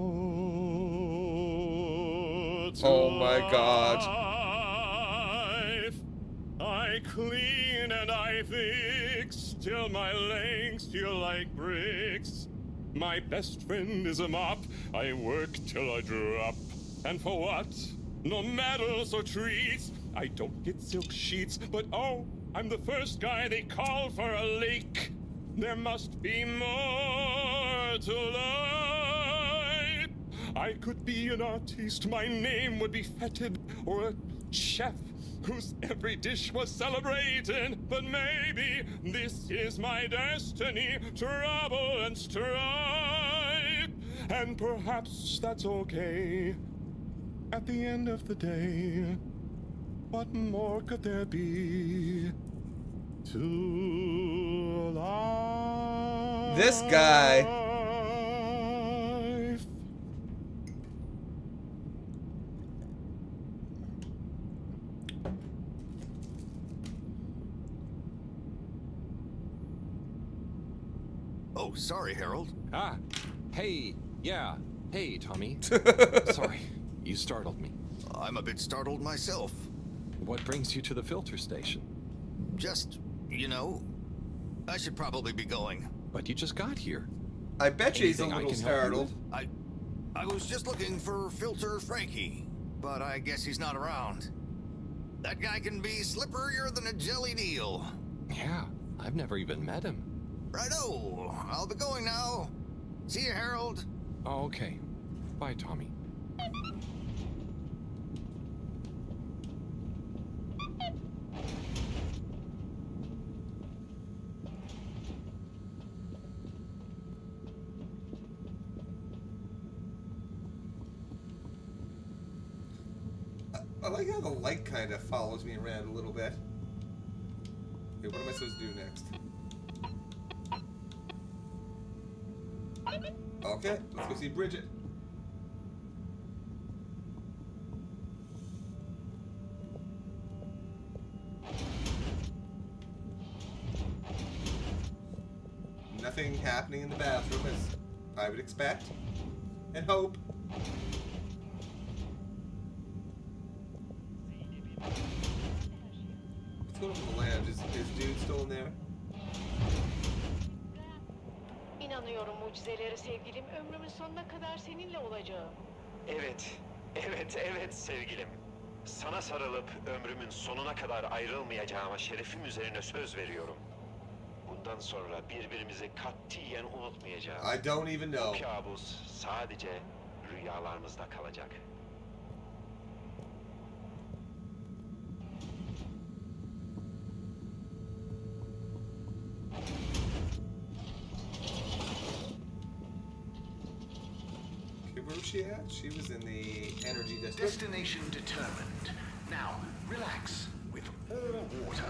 to Oh my God. life? I clean and I fix till my legs feel like bricks. My best friend is a mop. I work till I drop. And for what? No medals or treats. I don't get silk sheets, but oh, I'm the first guy they call for a leak. There must be more to life. I could be an artiste, my name would be feted, or a chef whose every dish was celebrated. But maybe this is my destiny, trouble and strife. And perhaps that's okay. At the end of the day, what more could there be to life? This guy. Oh, sorry, Harold. Ah, hey, yeah, hey, Tommy. Sorry, you startled me. I'm a bit startled myself. What brings you to the filter station? Just, you know, I should probably be going. But you just got here. I bet you he's a Anything I little can help you startled. with? I was just looking for Filter Frankie, but I guess he's not around. That guy can be slipperier than a jelly deal. Yeah, I've never even met him. Righto, I'll be going now. See you, Harold. Oh, okay. Bye, Tommy. I like how the light kind of follows me around a little bit. Okay, what am I supposed to do next? Okay, let's go see Bridget. Nothing happening in the bathroom as I would expect and hope. What's going on in the lounge? Is dude still in there? İnanıyorum mucizelere sevgilim. Ömrümün sonuna kadar seninle olacağım. Evet sevgilim. Sana sarılıp ömrümün sonuna kadar ayrılmayacağıma şerefim üzerine söz veriyorum. Bundan sonra birbirimizi katiyen unutmayacağız. I don't even know. Bu kabus sadece rüyalarımızda kalacak. Where was she at? She was in the energy district. Destination determined. Now, relax with all water.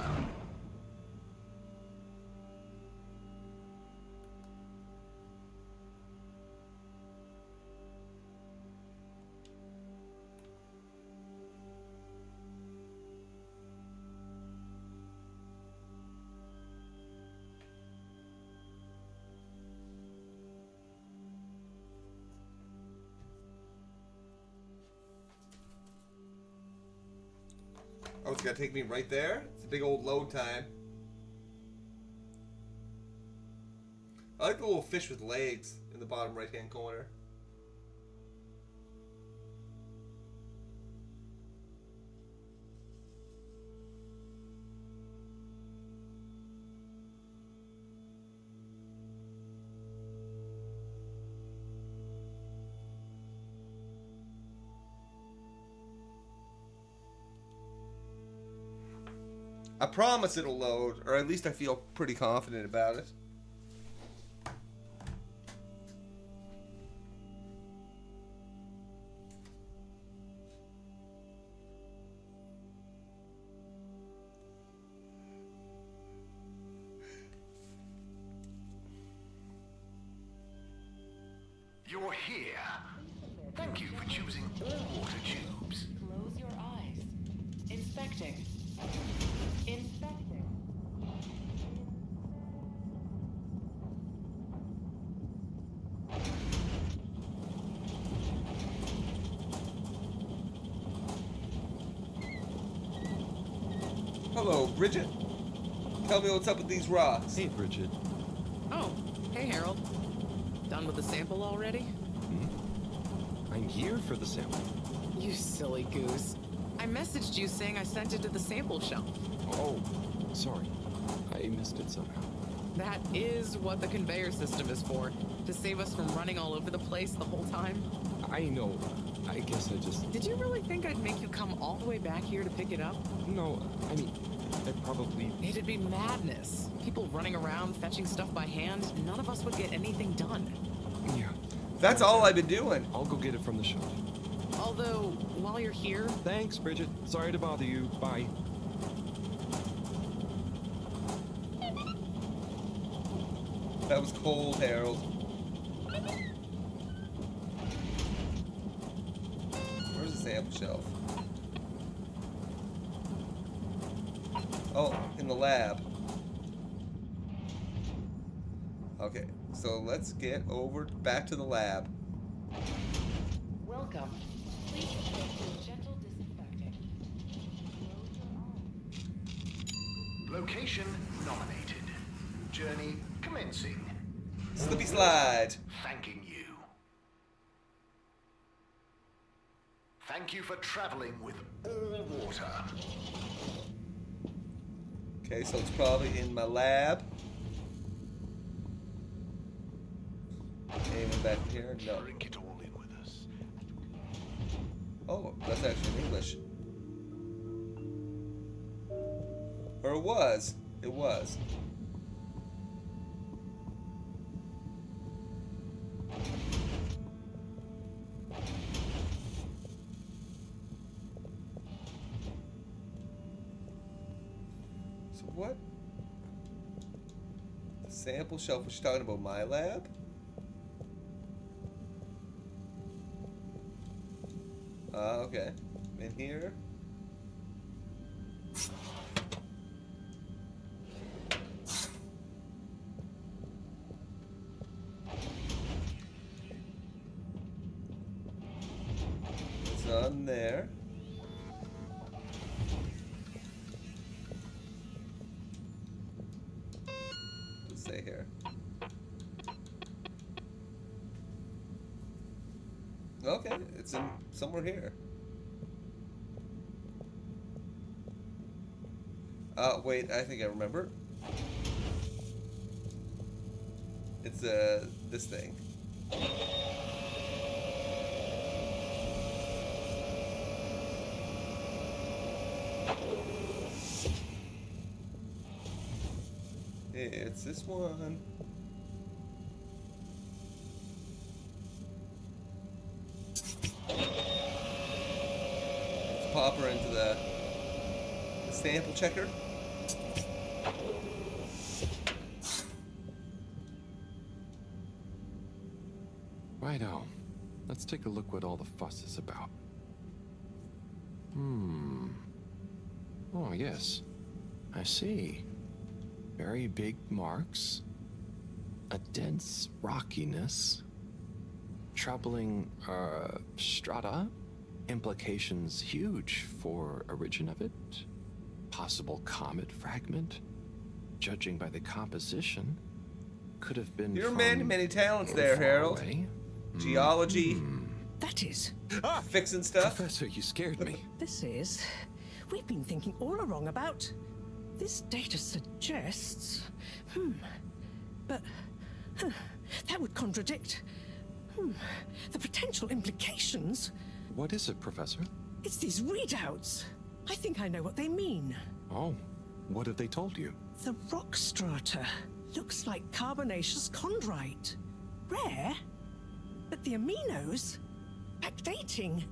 Oh, it's gonna take me right there? It's a big old load time. I like the little fish with legs in the bottom right-hand corner. I promise it'll load, or at least I feel pretty confident about it. You're here. Thank you for choosing all water tubes. Close your eyes. Inspecting. Inspecting. Hello, Bridget. Tell me what's up with these rocks. Hey, Bridget. Oh, hey Harold. Done with the sample already? I'm here for the sample. You silly goose. I messaged you saying I sent it to the sample shelf. Oh, sorry. I missed it somehow. That is what the conveyor system is for. To save us from running all over the place the whole time. I know. I guess I just... Did you really think I'd make you come all the way back here to pick it up? No, I mean, I probably... It'd be madness. People running around, fetching stuff by hand. None of us would get anything done. Yeah. That's all I've been doing. I'll go get it from the shelf. Although, while you're here... Thanks, Bridget. Sorry to bother you. Bye. That was cold, Harold. Where's the sample shelf? Oh, in the lab. Okay, so let's get over back to the lab. Welcome. Please proceed to gentle disinfecting. Location nominated. Journey commencing. Slippy slide. Thanking you. Thank you for traveling with all water. Okay, so it's probably in my lab. here? No. Drink it all in with us. Oh, that's actually in English. Or it was. It was. So what? The sample shelf was she talking about my lab? Okay. In here. It's on there. Let's say here. Okay, it's in somewhere here. Wait, I think I remember. It's this thing. It's this one. Let's pop her into the sample checker. Righto. Let's take a look what all the fuss is about. Oh, yes. I see. Very big marks. A dense rockiness. Troubling, strata. Implications huge for origin of it. Possible comet fragment. Judging by the composition, could have been You're from many talents there, far Harold. away. Geology. That is. Fixing stuff. Professor, you scared me. This is. We've been thinking all along about. This data suggests. But. That would contradict. The potential implications. What is it, Professor? It's these readouts. I think I know what they mean. Oh, what have they told you? The rock strata looks like carbonaceous chondrite. Rare, but the aminos backdating.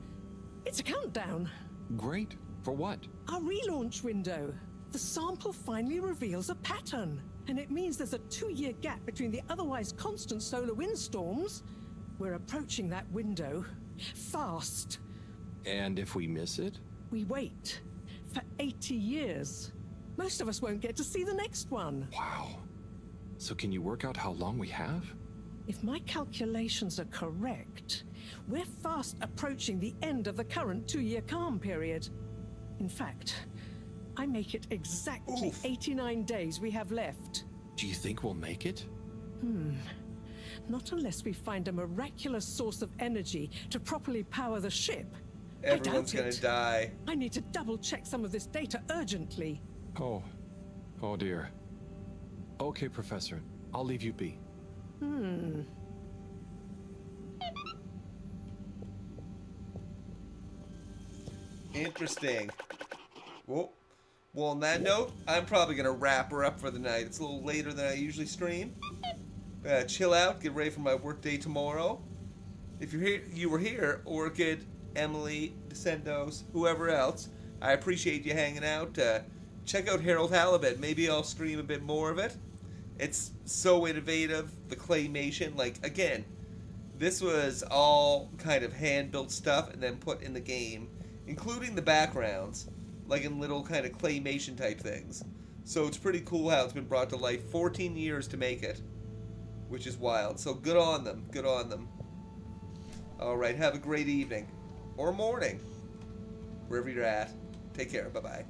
It's a countdown. Great. For what? Our relaunch window. The sample finally reveals a pattern, and it means there's a 2-year gap between the otherwise constant solar windstorms. We're approaching that window fast. And if we miss it? We wait for 80 years. Most of us won't get to see the next one. Wow. So can you work out how long we have? If my calculations are correct, we're fast approaching the end of the current 2-year calm period. In fact, I make it exactly 89 days we have left. Do you think we'll make it? Not unless we find a miraculous source of energy to properly power the ship. Everyone's gonna die. I need to double-check some of this data urgently. Oh dear. Okay, Professor. I'll leave you be. Interesting. Well, on that note, I'm probably gonna wrap her up for the night. It's a little later than I usually stream. Chill out, get ready for my workday tomorrow. If you're here, you were here, Orchid, Emily, Descendos, whoever else, I appreciate you hanging out. Check out Harold Halibut. Maybe I'll stream a bit more of it. It's so innovative, the claymation. Like, again, this was all kind of hand-built stuff and then put in the game, including the backgrounds, like in little kind of claymation type things. So it's pretty cool how it's been brought to life. 14 years to make it, which is wild. So good on them. Good on them. All right, have a great evening. Or morning. Wherever you're at. Take care. Bye-bye.